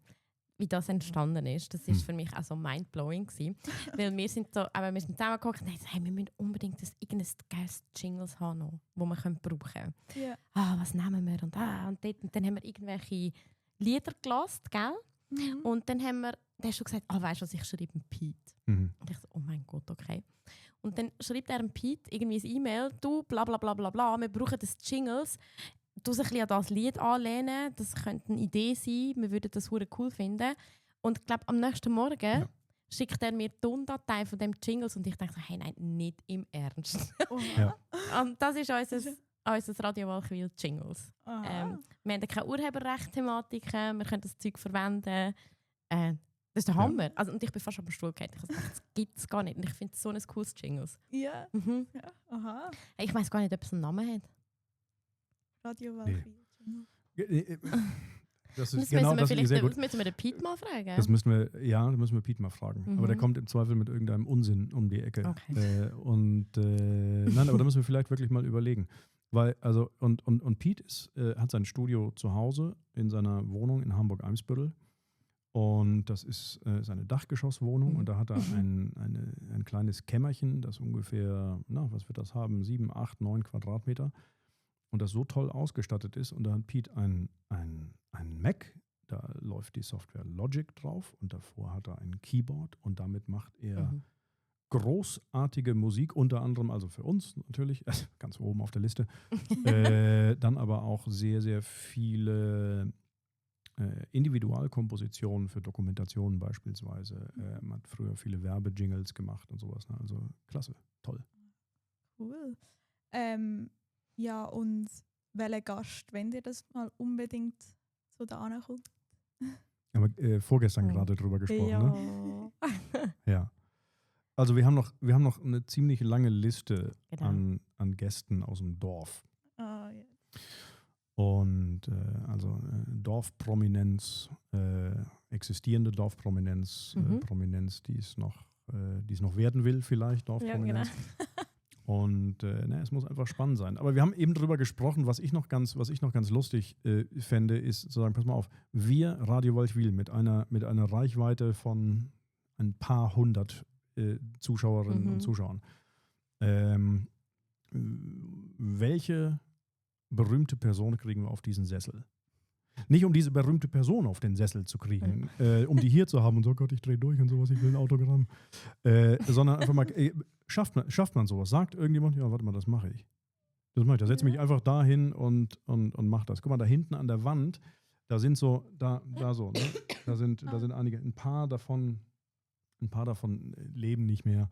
wie das entstanden ist, das ist für mich auch so mindblowing gewesen. Weil wir sind zusammengeguckt und dachten, hey, wir müssen unbedingt irgendein geiles Jingles haben, noch, wo wir brauchen können. Ja. Was nehmen wir? Und dann haben wir irgendwelche Lieder gelassen, gell? Und dann haben wir, der hast schon gesagt, weißt du was, ich schreibe einen Pete. Und ich so, oh mein Gott, okay. Und dann schreibt er einem Pete irgendwie ein E-Mail, du, bla bla bla bla bla, wir brauchen das Jingles. Du sich ein bisschen an das Lied anlehnen, das könnte eine Idee sein, wir würden das hure cool finden. Und ich glaube, am nächsten Morgen schickt er mir die Tondatei von dem Jingles und ich denke so, hey, nein, nicht im Ernst. Ja. Und das ist unser Radio Walchwil Jingles. Wir haben keine Urheberrecht-Thematiken, wir können das Zeug verwenden. Das ist der Hammer. Also, und ich bin fast am Stuhl gefallen. Ich dachte, das gibt es gar nicht. Und ich finde es so ein cooles Jingles. Ja. Mhm. Ja. Aha. Hey, ich weiß gar nicht, ob es einen Namen hat. Radio Walchwil. Das ist genau das, ist sehr gut. Das müssen wir den Pete mal fragen. Das müssen wir Pete mal fragen. Aber der kommt im Zweifel mit irgendeinem Unsinn um die Ecke. Okay. Nein, aber da müssen wir vielleicht wirklich mal überlegen. Weil, also, und Pete hat sein Studio zu Hause in seiner Wohnung in Hamburg-Eimsbüttel. Und das ist seine Dachgeschosswohnung. Und da hat er ein kleines Kämmerchen, das ungefähr, was wird das haben? 7, 8, 9 Quadratmeter. Und das so toll ausgestattet ist. Und da hat Pete ein Mac, da läuft die Software Logic drauf. Und davor hat er ein Keyboard. Und damit macht er großartige Musik, unter anderem also für uns natürlich, ganz oben auf der Liste. Dann aber auch sehr, sehr viele Individualkompositionen für Dokumentationen beispielsweise. Man hat früher viele Werbejingles gemacht und sowas. Ne? Also klasse, toll. Cool. Ja, und welcher Gast, wenn ihr das mal unbedingt so da ankommt? Haben wir vorgestern gerade drüber gesprochen, ne? Ja. Also wir haben noch eine ziemlich lange Liste an Gästen aus dem Dorf. Ja. Und Dorfprominenz, existierende Dorfprominenz, Prominenz, die es noch werden will, vielleicht Dorfprominenz. Ja, genau. Und es muss einfach spannend sein. Aber wir haben eben drüber gesprochen, was ich noch ganz lustig fände, ist zu sagen, pass mal auf, wir Radio Walchwil mit einer Reichweite von ein paar hundert Zuschauerinnen und Zuschauern. Welche berühmte Person kriegen wir auf diesen Sessel? Nicht um diese berühmte Person auf den Sessel zu kriegen, um die hier zu haben und so, Gott, ich drehe durch und sowas, ich will ein Autogramm. Sondern einfach mal, schafft man sowas? Sagt irgendjemand, ja, warte mal, das mache ich. Da setze mich einfach dahin und mach das. Guck mal, da hinten an der Wand, da sind so, da so, ne? Da sind einige, ein paar davon leben nicht mehr.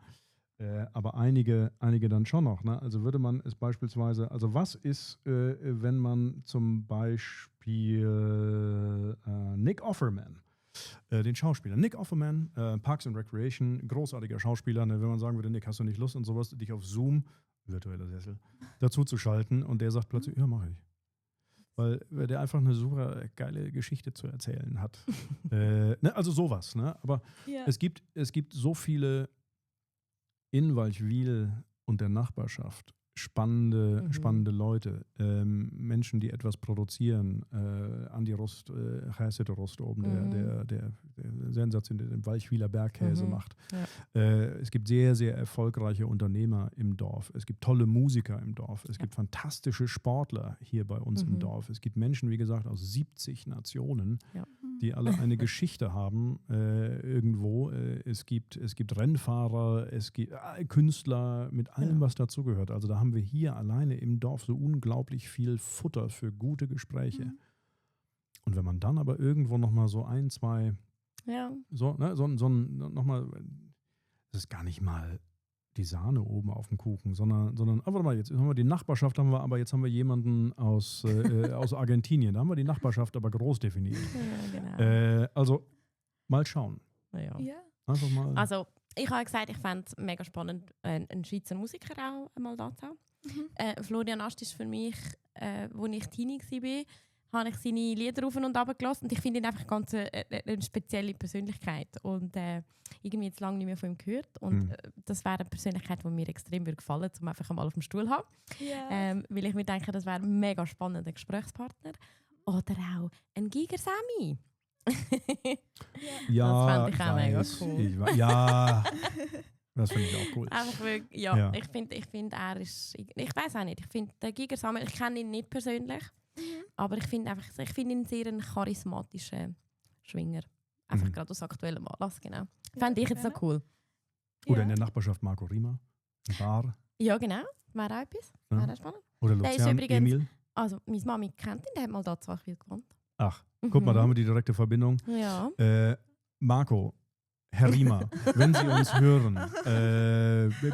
Aber einige dann schon noch. Ne? Also würde man es beispielsweise, also was ist, wenn man zum Beispiel Nick Offerman, den Schauspieler, Nick Offerman, Parks and Recreation, großartiger Schauspieler, ne? Wenn man sagen würde, Nick, hast du nicht Lust und sowas, dich auf Zoom, virtueller Sessel, dazu zu schalten und der sagt plötzlich, ja, mache ich. Weil der einfach eine super geile Geschichte zu erzählen hat. Also sowas. Ne? Aber es gibt so viele in Walchwil und der Nachbarschaft spannende Leute, Menschen, die etwas produzieren. Andi Rost, Chesed Rost oben, der sensationell den Walchwiler Bergkäse macht. Ja. Es gibt sehr, sehr erfolgreiche Unternehmer im Dorf. Es gibt tolle Musiker im Dorf. Es gibt fantastische Sportler hier bei uns im Dorf. Es gibt Menschen, wie gesagt, aus 70 Nationen, die alle eine Geschichte haben irgendwo. Es gibt Rennfahrer, es gibt Künstler mit allem, was dazugehört. Also da haben wir hier alleine im Dorf so unglaublich viel Futter für gute Gespräche. Und wenn man dann aber irgendwo nochmal so ein, zwei, nochmal, das ist gar nicht mal die Sahne oben auf dem Kuchen, sondern warte mal, jetzt haben wir die Nachbarschaft, aber jetzt haben wir jemanden aus Argentinien. Da haben wir die Nachbarschaft aber groß definiert. Ja, genau. Also mal schauen. Ja. Ja. Einfach mal. Also, ich habe gesagt, ich fände es mega spannend, einen Schweizer Musiker auch einmal da zu haben. Florian Ast ist für mich, als ich Teenie war, habe ich seine Lieder rauf und runter gelassen und ich finde ihn einfach ganz eine spezielle Persönlichkeit und irgendwie jetzt lange nicht mehr von ihm gehört und das wäre eine Persönlichkeit, die mir extrem gefallen würde, um einfach einmal auf dem Stuhl zu haben. Ja. Weil ich mir denke, das wäre ein mega spannender Gesprächspartner. Oder auch ein Giger Sammy. Ja, das fände ich auch mega weiß. cool. Ja, das finde ich auch cool. Einfach wirklich, Ja. ich finde, er ist, ich weiß auch nicht, ich finde, der Giger Sammy, ich kenne ihn nicht persönlich, aber ich finde ihn einen sehr charismatischen Schwinger. Einfach gerade aus aktuellem Anlass, genau. Fände ich jetzt noch cool. Oder in der Nachbarschaft Marco Rima, ein Bar. Ja, genau. Wäre auch etwas. Ja. Wäre auch spannend. Oder Der ist Luzern, übrigens- Emil. Also, meine Mami kennt ihn, der hat mal da 2 Jahre gewohnt. Ach, guck mal, da haben wir die direkte Verbindung. Ja. Marco, Herr Riemer, wenn Sie uns hören,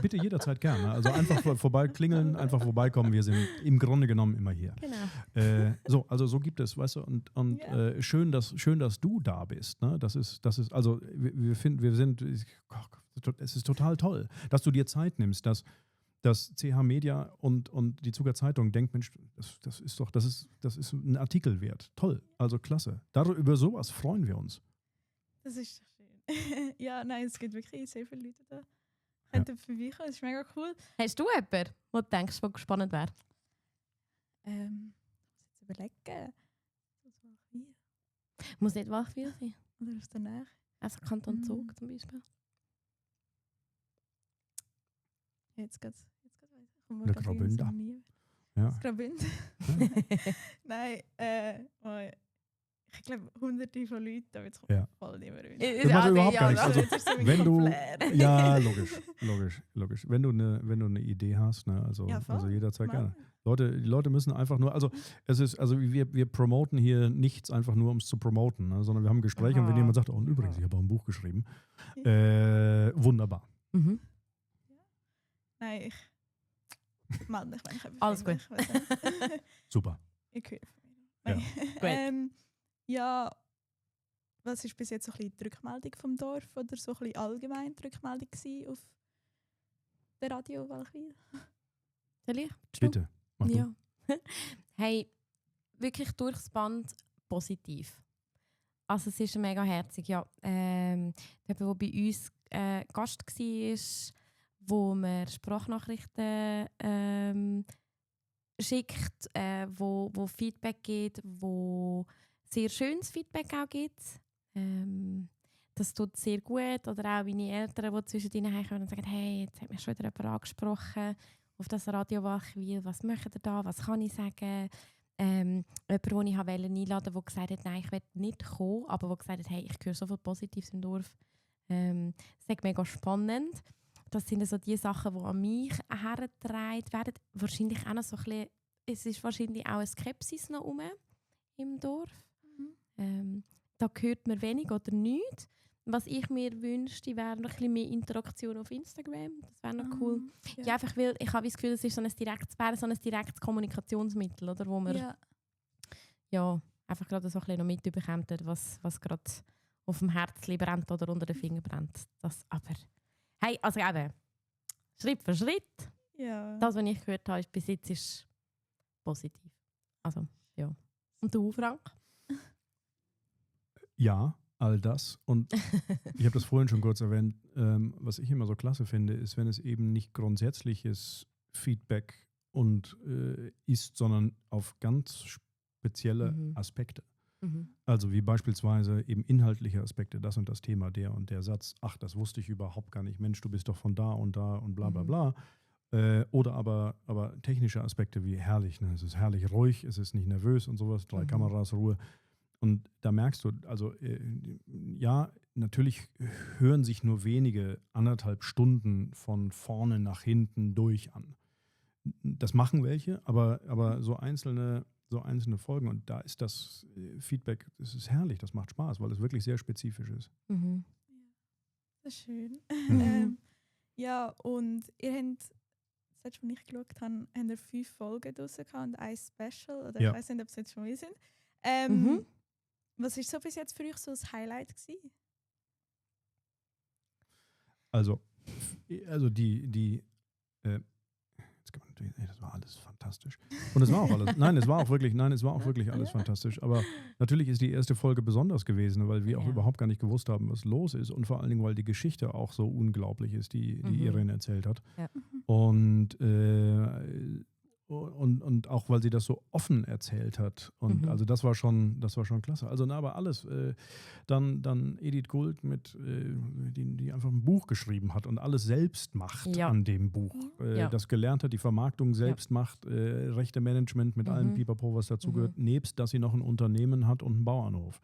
bitte jederzeit gerne. Also einfach vorbeiklingeln, einfach vorbeikommen. Wir sind im Grunde genommen immer hier. Genau. So gibt es, weißt du, und Ja. schön, dass du da bist. Ne? Das ist, also es ist total toll, dass du dir Zeit nimmst, dass CH Media und die Zuger Zeitung denkt, Mensch, das ist ein Artikel wert. Toll, also klasse. Über sowas freuen wir uns. Das ist doch schön. Ja, nein, es gibt wirklich sehr viele Leute da. Könnten vorbeikommen, das ist mega cool. Hast du jemanden, wo du denkst, was spannend wäre? Ich muss jetzt überlegen. Was mache ich? Muss nicht Wachwil sein. Oder aus der Nähe. Also Kanton Mhm. Zug zum Beispiel. Jetzt geht's weiter. Kommen wir Der grad Graubünden. irgendwie so nie. Ja. Das Graubünden. Nein, ich glaube, hunderte von Leuten, aber jetzt kommt Ja. voll nicht mehr rein. Das macht überhaupt gar nichts. Also, jetzt ist so mein wenn du, Flair. ja, logisch. Wenn du eine Idee hast, ne, also jederzeit gerne. Die Leute müssen einfach nur, also wir promoten hier nichts einfach nur, um es zu promoten, ne, sondern wir haben Gespräche und wenn jemand sagt, oh, und übrigens, ich habe auch ein Buch geschrieben, wunderbar. Mhm. Nein, ich melde mich, wenn ich etwas Alles finde. gut. Ich weiss nicht. Super. Ich höre von mir. Nein. Ja, was war bis jetzt so ein bisschen die Rückmeldung vom Dorf oder so ein bisschen allgemein die Rückmeldung gewesen auf der Radio Walchwil? Soll ich? Bitte, mach du. Ja. Hey, wirklich durchs Band positiv. Also es ist mega herzig. Ja, jemand, der bei uns Gast war, wo mir Sprachnachrichten schickt, wo Feedback gibt, wo sehr schönes Feedback auch gibt. Das tut sehr gut. Oder auch meine Eltern, die zwischendrin heimkommen und sagen, hey, jetzt hat mich schon wieder jemand angesprochen auf das Radio Walchwil, was macht ihr da, was kann ich sagen? Jemand, den ich einladen wollte, der gesagt hat, nein, ich will nicht kommen, aber der gesagt hat, hey, ich höre so viel Positives im Dorf. Das ist mega spannend. Das sind so die Sachen, die an mich hergetragen werden. Wahrscheinlich auch noch so ein bisschen, es ist wahrscheinlich auch eine Skepsis noch im Dorf. Da hört man wenig oder nichts. Was ich mir wünschte, wäre noch ein bisschen mehr Interaktion auf Instagram. Das wäre noch cool. Ja, einfach weil ich habe das Gefühl, es ist so ein direktes Kommunikationsmittel, oder, wo man einfach gerade so ein bisschen noch mitbekommt, was gerade auf dem Herzen brennt oder unter den Fingern brennt. Das aber. Hey, also eben, Schritt für Schritt. Ja. Das, was ich gehört habe, bis jetzt ist positiv. Also, ja. Und du, Frank? Ja, all das. Und ich habe das vorhin schon kurz erwähnt, was ich immer so klasse finde, ist, wenn es eben nicht grundsätzliches Feedback ist, sondern auf ganz spezielle Aspekte. Also wie beispielsweise eben inhaltliche Aspekte, das und das Thema, der und der Satz, ach, das wusste ich überhaupt gar nicht, Mensch, du bist doch von da und bla bla bla. Oder aber technische Aspekte wie herrlich, ne? Es ist herrlich ruhig, es ist nicht nervös und sowas, 3 Kameras, Ruhe. Und da merkst du, also ja, natürlich hören sich nur wenige 1,5 Stunden von vorne nach hinten durch an. Das machen welche, aber so einzelne Folgen und da ist das Feedback, das ist herrlich, das macht Spaß, weil es wirklich sehr spezifisch ist. Mhm. Das ist schön. Mhm. Ja, und ihr habt, das letzte Mal, als ich geschaut habe, habt ihr 5 Folgen draussen gehabt und ein Special. Oder Ja. ich weiß nicht, ob es jetzt schon mehr sind. Was war so bis jetzt für euch so das Highlight gewesen? Also die jetzt kann man natürlich, das war alles fantastisch. Und es war auch alles, es war auch wirklich alles fantastisch. Aber natürlich ist die erste Folge besonders gewesen, weil wir auch überhaupt gar nicht gewusst haben, was los ist. Und vor allen Dingen, weil die Geschichte auch so unglaublich ist, die Irene erzählt hat. Ja. Und auch, weil sie das so offen erzählt hat. Und also das war schon klasse. Also aber alles. Dann Edith Gould, die einfach ein Buch geschrieben hat und alles selbst macht an dem Buch. Das gelernt hat, die Vermarktung selbst macht, Rechte Management mit allem Pipapo, was dazu gehört, nebst, dass sie noch ein Unternehmen hat und einen Bauernhof.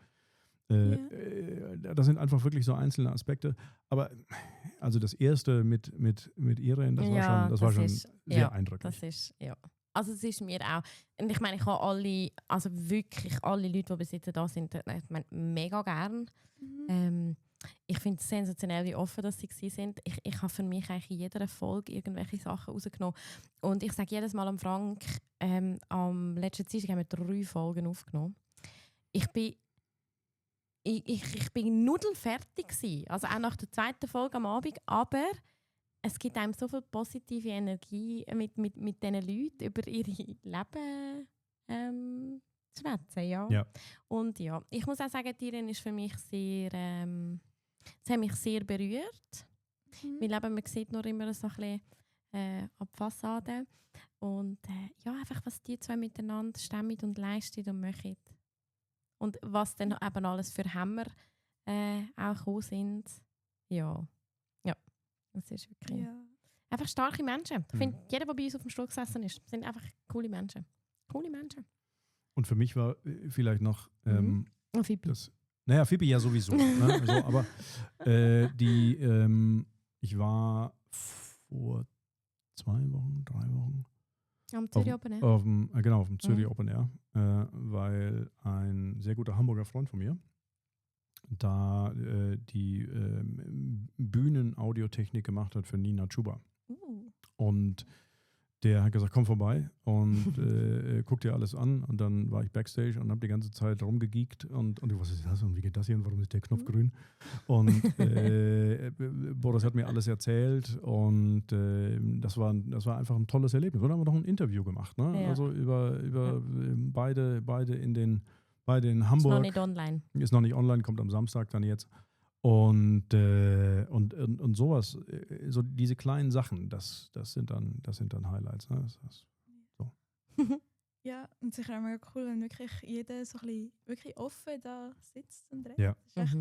Das sind einfach wirklich so einzelne Aspekte. Aber also das erste mit Irene, das war schon sehr eindrücklich. Das ist, also es ist mir auch, und ich meine, ich habe wirklich alle Leute, die bis jetzt da sind, ich meine, mega gern. Ich finde es sensationell, wie offen dass sie sind. Ich habe für mich eigentlich in jeder Folge irgendwelche Sachen rausgenommen. Und ich sage jedes Mal am Frank, am letzten Dienstag haben wir 3 Folgen aufgenommen. Ich bin nudelfertig gewesen. Also auch nach der 2. Folge am Abend, aber es gibt einem so viel positive Energie mit diesen Leuten über ihre Leben zu schwätzen, ja. Und ja, ich muss auch sagen, die Irene ist für mich sehr, es hat mich sehr berührt. Weil eben, man sieht nur immer so ein bisschen ab die Fassade. Und einfach, was die zwei miteinander stemmen und leisten und machen. Und was dann eben alles für Hämmer auch gekommen sind. Ja. Das ist wirklich einfach starke Menschen. Ich finde, jeder, der bei uns auf dem Stuhl gesessen ist, sind einfach coole Menschen. Coole Menschen. Und für mich war vielleicht noch Phoebe. Phoebe ja sowieso. Ne? So, aber ich war vor 2 Wochen, 3 Wochen am Zürich Open Air. Auf dem Zürich Open Air, weil ein sehr guter Hamburger Freund von mir da die Bühnen-Audiotechnik gemacht hat für Nina Chuba. Und der hat gesagt, komm vorbei und guck dir alles an. Und dann war ich Backstage und habe die ganze Zeit rumgegeekt und was ist das und wie geht das hier und warum ist der Knopf grün? Und Boris hat mir alles erzählt und das war einfach ein tolles Erlebnis. Und dann haben wir noch ein Interview gemacht, ne? Ja. Also über beide in Hamburg. Ist noch nicht online. Ist noch nicht online, kommt am Samstag dann jetzt. Und sowas, so diese kleinen Sachen, das sind dann Highlights. Ne? So. Ja, und sicher auch mega cool, wenn wirklich jeder so ein bisschen wirklich offen da sitzt und redet. Ja. Das ist echt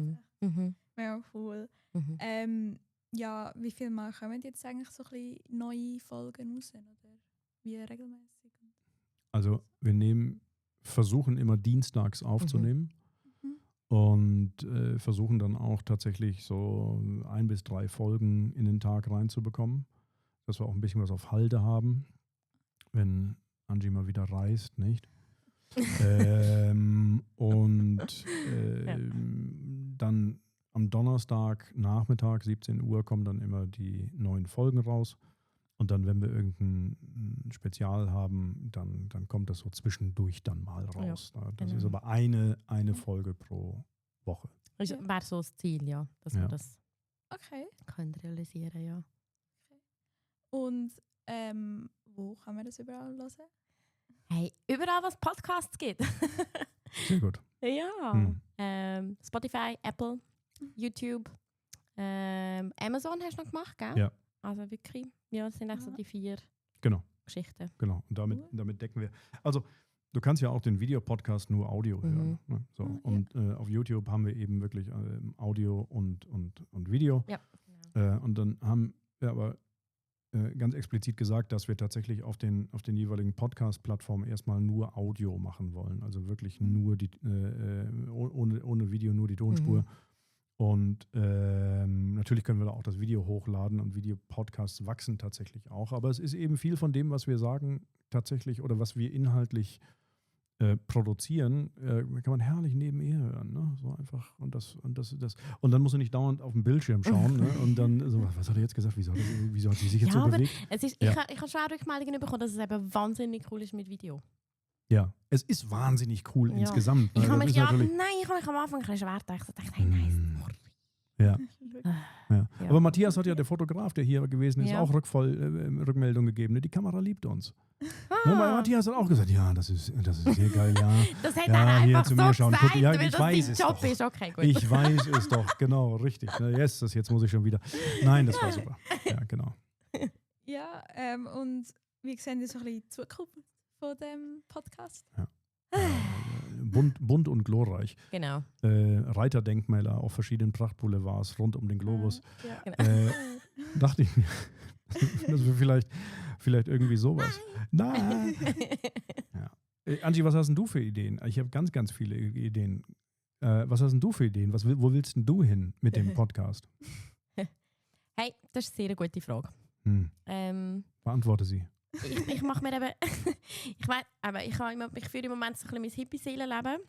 mega cool. Wie viel Mal kommen jetzt eigentlich so ein bisschen neue Folgen raus? Oder wie regelmäßig? Also wir versuchen immer dienstags aufzunehmen. Und versuchen dann auch tatsächlich so 1 bis 3 Folgen in den Tag reinzubekommen, dass wir auch ein bisschen was auf Halde haben, wenn Angie mal wieder reist, nicht? Dann am Donnerstag Nachmittag, 17 Uhr, kommen dann immer die neuen Folgen raus. Und dann, wenn wir irgendein Spezial haben, dann kommt das so zwischendurch dann mal raus. Ja, das ist aber eine Folge pro Woche. Das wäre so das Ziel, ja. Dass wir das können realisieren, ja. Okay. Und wo kann man das überall hören? Hey, überall, was Podcasts gibt. Sehr gut. Ja. Spotify, Apple, YouTube, Amazon hast du noch gemacht, gell? Ja. Also wirklich, das sind eigentlich so die 4 Geschichten. Genau, und damit decken wir. Also, du kannst ja auch den Videopodcast nur Audio hören. Ne? So. Und auf YouTube haben wir eben wirklich Audio und Video. Ja, genau. Und dann haben wir aber ganz explizit gesagt, dass wir tatsächlich auf den jeweiligen Podcast-Plattformen erstmal nur Audio machen wollen. Also wirklich nur ohne Video, nur die Tonspur. Und natürlich können wir da auch das Video hochladen und Videopodcasts wachsen tatsächlich auch. Aber es ist eben viel von dem, was wir sagen, tatsächlich oder was wir inhaltlich produzieren, kann man herrlich nebenher hören. Ne? So einfach. Und dann musst du nicht dauernd auf den Bildschirm schauen. Ne? Und dann, so, was hat er jetzt gesagt? Wieso hat sie sich jetzt so aber bewegt? ich habe schon auch Rückmeldungen bekommen, dass es eben wahnsinnig cool ist mit Video. Ja, es ist wahnsinnig cool Ja. insgesamt. Ich habe Das mich, ist natürlich- ich habe mich am Anfang ein bisschen schwer gedacht. Ich dachte, hey, nein, Ja. Schau. Ja. Ja. Aber Matthias hat ja, der Fotograf, der hier gewesen ist, Ja. auch Rückmeldung gegeben. Ne? Die Kamera liebt uns. Ah. Ne? Weil Matthias hat auch gesagt, ja, das ist sehr geil, ja. Das hat Ja, er hier einfach zu so mir schauen. gesagt, Guck, ja, weil ich das weiß sein es Job doch. ist. Okay, gut. Ich weiß es doch, genau, richtig. Yes, jetzt muss ich schon wieder. Nein, das war super. Ja, genau. Ja, und wie sehen Sie so ein bisschen die Zukunft von dem Podcast? Bunt und glorreich. Genau. Reiterdenkmäler auf verschiedenen Prachtboulevards rund um den Globus. Ja. Genau. Dachte ich mir, dass wir vielleicht irgendwie sowas. Nein. Angie, was hast denn du für Ideen? Ich habe ganz, ganz viele Ideen. Was hast denn du für Ideen? Wo willst denn du hin mit dem Podcast? Hey, das ist eine sehr gute Frage. Beantworte sie. Ich mache mir eben, ich weiß, aber ich führe im Moment so ein bisschen mein Hippie-Seelenleben.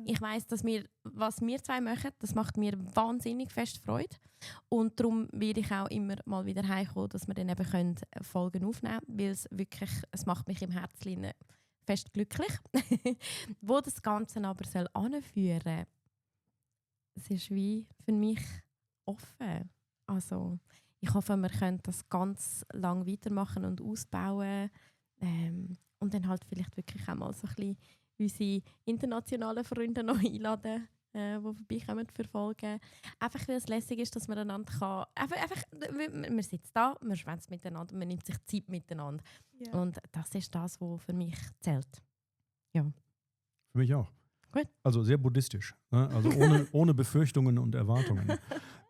Ich weiss, dass was wir zwei machen, das macht mir wahnsinnig fest Freude. Und darum werde ich auch immer mal wieder heimkommen, dass wir dann eben Folgen aufnehmen können, weil es macht mich im Herzen fest glücklich. Wo das Ganze aber anführen soll, es ist wie für mich offen. Also, ich hoffe, wir können das ganz lang weitermachen und ausbauen. Und dann halt vielleicht wirklich auch mal so ein bisschen unsere internationalen Freunde noch einladen, die vorbeikommen für Folgen. Einfach weil es lässig ist, dass man einander kann. Man sitzt da, man schwätzt miteinander, man nimmt sich Zeit miteinander. Ja. Und das ist das, was für mich zählt. Für mich auch. Gut. Also sehr buddhistisch. Ne? Also ohne Befürchtungen und Erwartungen.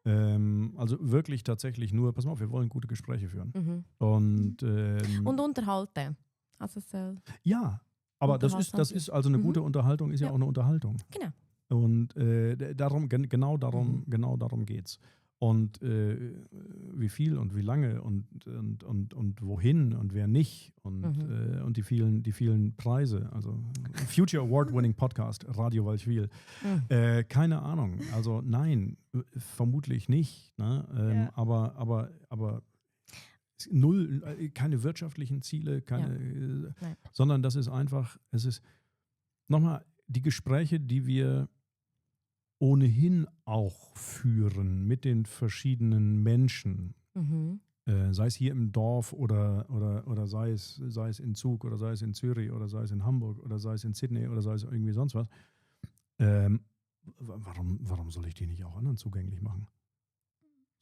Also wirklich tatsächlich nur, pass mal auf, wir wollen gute Gespräche führen. Mhm. Und unterhalten. Also es soll ja, aber das unterhaltsam ist also eine gute Unterhaltung, ist ja auch eine Unterhaltung. Genau. Und genau darum geht's. Und wie viel und wie lange und wohin und wer nicht und die vielen Preise. Also Future Award-Winning Podcast, Radio Walchwil. Keine Ahnung. Also nein, vermutlich nicht. Ne? Aber null, keine wirtschaftlichen Ziele, sondern das ist einfach, es ist nochmal die Gespräche, die wir ohnehin auch führen mit den verschiedenen Menschen, sei es hier im Dorf oder sei es in Zug oder sei es in Zürich oder sei es in Hamburg oder sei es in Sydney oder sei es irgendwie sonst was. Warum soll ich die nicht auch anderen zugänglich machen?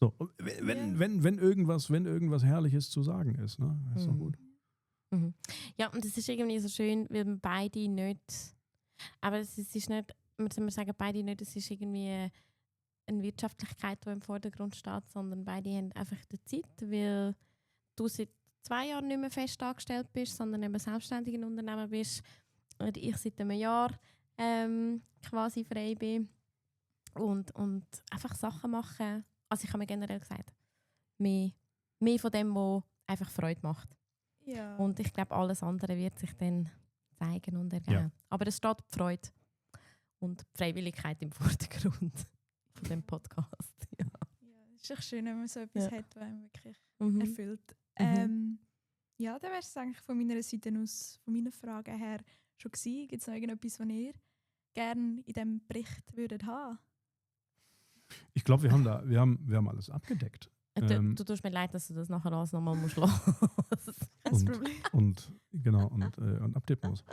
So, wenn irgendwas Herrliches zu sagen ist, ne? Ist doch gut. Mhm. Ja, und es ist irgendwie so schön, weil wir beide nicht, aber es ist nicht, wir sagen beide nicht, es ist irgendwie eine Wirtschaftlichkeit, die im Vordergrund steht, sondern beide haben einfach die Zeit, weil du seit 2 Jahren nicht mehr fest angestellt bist, sondern eben selbstständiger Unternehmer bist und ich seit einem Jahr quasi frei bin und einfach Sachen machen. Also ich habe mir generell gesagt, mehr von dem, was einfach Freude macht. Ja. Und ich glaube, alles andere wird sich dann zeigen und ergeben. Ja. Aber es steht die Freude und die Freiwilligkeit im Vordergrund von dem Podcast. Ja. Ja, es ist echt schön, wenn man so etwas hat, was einem wirklich Mhm. erfüllt. Ja, dann wäre es eigentlich von meiner Seite aus, von meinen Fragen her schon gewesen. Gibt es noch irgendetwas, was ihr gerne in diesem Bericht würdet haben? Ich glaube, wir haben alles abgedeckt. Du tust mir leid, dass du das nachher alles nochmal musst hören. Kein Problem. und abtippen muss.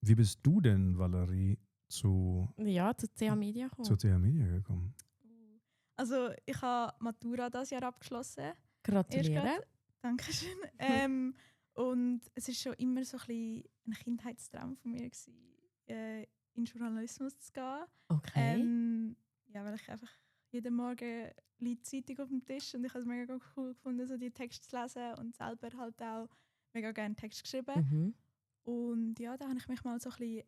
Wie bist du denn, Valerie, zur CH Media gekommen. CH Media gekommen? Also ich habe Matura dieses Jahr abgeschlossen. Gratuliere. Dankeschön. Und es war schon immer so ein Kindheitstraum von mir gewesen, in Journalismus zu gehen. Okay. Ja, weil ich einfach jeden Morgen liegt die Zeitung auf dem Tisch und ich habe es mega cool gefunden, so die Texte zu lesen und selber halt auch mega gerne Text geschrieben. Mhm. Und ja, da habe ich mich mal so ein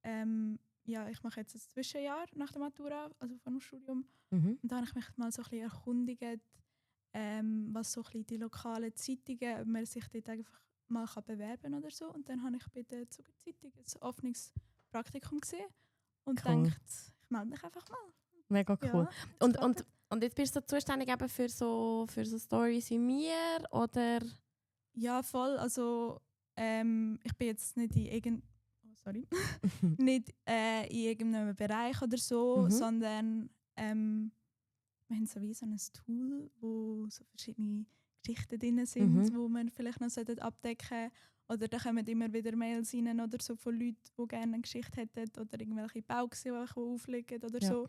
bisschen, ich mache jetzt ein Zwischenjahr nach der Matura, also vor dem Studium. Mhm. Und da habe ich mich mal so ein bisschen erkundigt, was so ein bisschen die lokalen Zeitungen, ob man sich dort einfach mal bewerben kann oder so. Und dann habe ich bei der Zuckerzeitung ein offenes Praktikum gesehen und Cool. dachte, ich melde mich einfach mal. Mega cool. Ja, Und jetzt bist du zuständig eben für so Stories wie mir, oder? ja, voll. Also ich bin jetzt nicht in nicht in irgendeinem Bereich oder so, sondern wir haben so wie so ein Tool, wo so verschiedene Geschichten drin sind, wo man vielleicht noch abdecken sollte. Oder da kommen immer wieder Mails rein oder so von Leuten, die gerne eine Geschichte hätten oder irgendwelche Bauchse, die aufliegen oder so.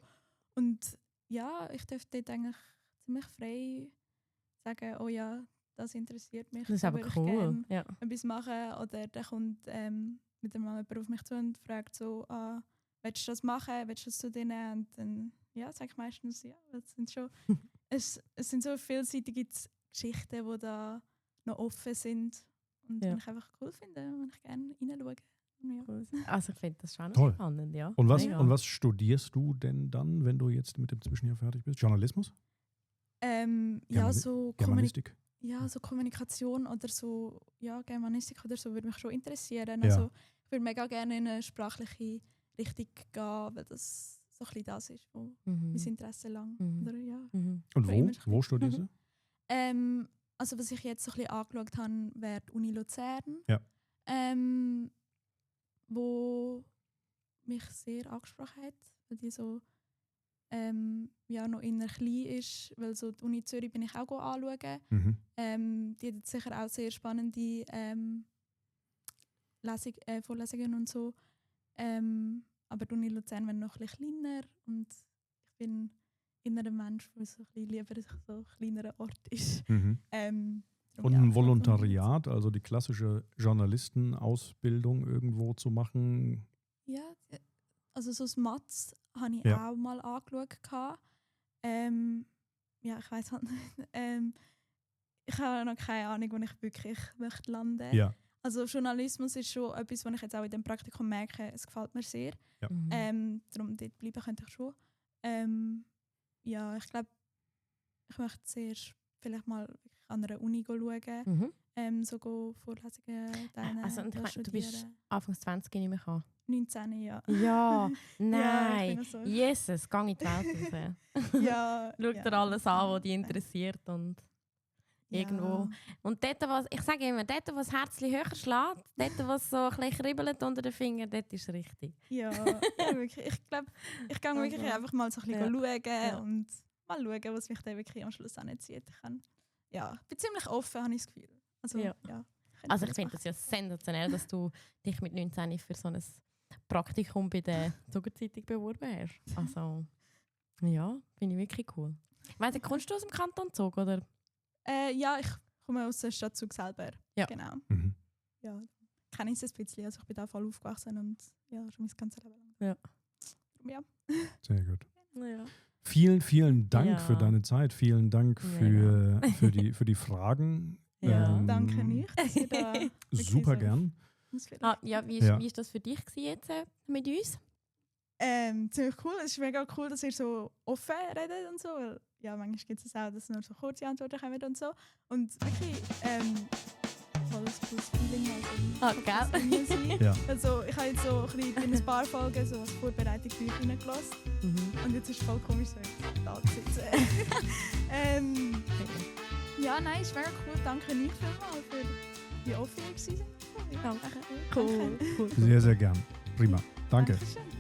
Und ja, ich darf dort eigentlich ziemlich frei sagen, oh ja, das interessiert mich. Das ist aber cool. Ja. Etwas machen. Oder da kommt wieder mal jemand auf mich zu und fragt so, willst du das machen, willst du das zu denen? Und dann sage ich meistens, ja, das sind schon, es sind so vielseitige Geschichten, die da noch offen sind und die ich einfach cool finde und ich gerne reinschaue. Ja. Also ich finde das schon Toll. spannend, ja. Und was studierst du denn dann, wenn du jetzt mit dem Zwischenjahr fertig bist? Journalismus? So Germanistik? Ja, so Kommunikation oder so, Germanistik oder so würde mich schon interessieren. Also ich würde mega gerne in eine sprachliche Richtung gehen, weil das so ein bisschen das ist, wo mein Interesse lang. Oder, Und wo studierst du? Also was ich jetzt so ein bisschen angeschaut habe, wäre die Uni Luzern. Ja. Wo mich sehr angesprochen hat, weil die so noch eher klein ist, weil so die Uni Zürich bin ich auch anschauen. Die hat sicher auch sehr spannende Vorlesungen und so. Aber die Uni Luzern wäre noch ein bisschen kleiner und ich bin innerer Mensch, der so ein bisschen lieber so ein kleinerer Ort ist. Und ein Volontariat, also die klassische Journalistenausbildung irgendwo zu machen? Ja, also so das Matz habe ich auch mal angeschaut. Ich weiss halt nicht. Ich habe noch keine Ahnung, wo ich wirklich möchte landen. Ja. Also Journalismus ist schon etwas, was ich jetzt auch in dem Praktikum merke, es gefällt mir sehr. Ja. Darum dort bleiben könnte ich schon. Ich glaube, ich möchte zuerst vielleicht mal an einer Uni schauen. So Vorlesungen teilen. Also, und ich meine, du bist Anfang 20 nicht mehr kann. 19, ja. Ja, nein. Ja, so. Jesus, geh in die Welt raus. Schau dir alles an, was dich interessiert. Und irgendwo. Und dort, ich sage immer, dort, wo das Herz höher schlägt, dort, wo es so ein bisschen kribbelt unter den Fingern, dort ist es richtig. Ja, wirklich. Ich glaube, ich gehe wirklich einfach mal so ein bisschen schauen und mal schauen, was mich dann wirklich am Schluss anzieht. Ich bin ziemlich offen, habe ich das Gefühl. Also, ich finde das ja sensationell, dass du dich mit 19 für so ein Praktikum bei der Zuckerzeitung beworben hast. Also, ja, finde ich wirklich cool. Weißt du, kommst du aus dem Kanton Zug, oder? Ich komme aus der Stadt Zug selber. Ja. Genau. Ja, kenne ich es ein bisschen. Also ich bin da voll aufgewachsen und schon mein ganzes Leben lang. Ja. Sehr gut. Ja. Vielen, vielen Dank für deine Zeit. Vielen Dank für die Fragen. Ja. Danke nicht, dass ihr da super so gern. Wie ist das für dich jetzt mit uns? Ziemlich cool. Es ist mega cool, dass ihr so offen redet und so. Weil, manchmal gibt es auch, dass nur so kurze Antworten kommen und so. Und wirklich voll ein cooles Feeling. Gell? Ja. Also ich habe jetzt so in ein paar Folgen so als Vorbereitung für euch reingelassen. Und jetzt ist es voll komisch, so da zu sitzen. Nein, ist mega cool. Danke euch vielmals für wie offen ihr gewesen seid. Danke. Cool. Sehr, sehr gern. Prima. Danke. Dankeschön.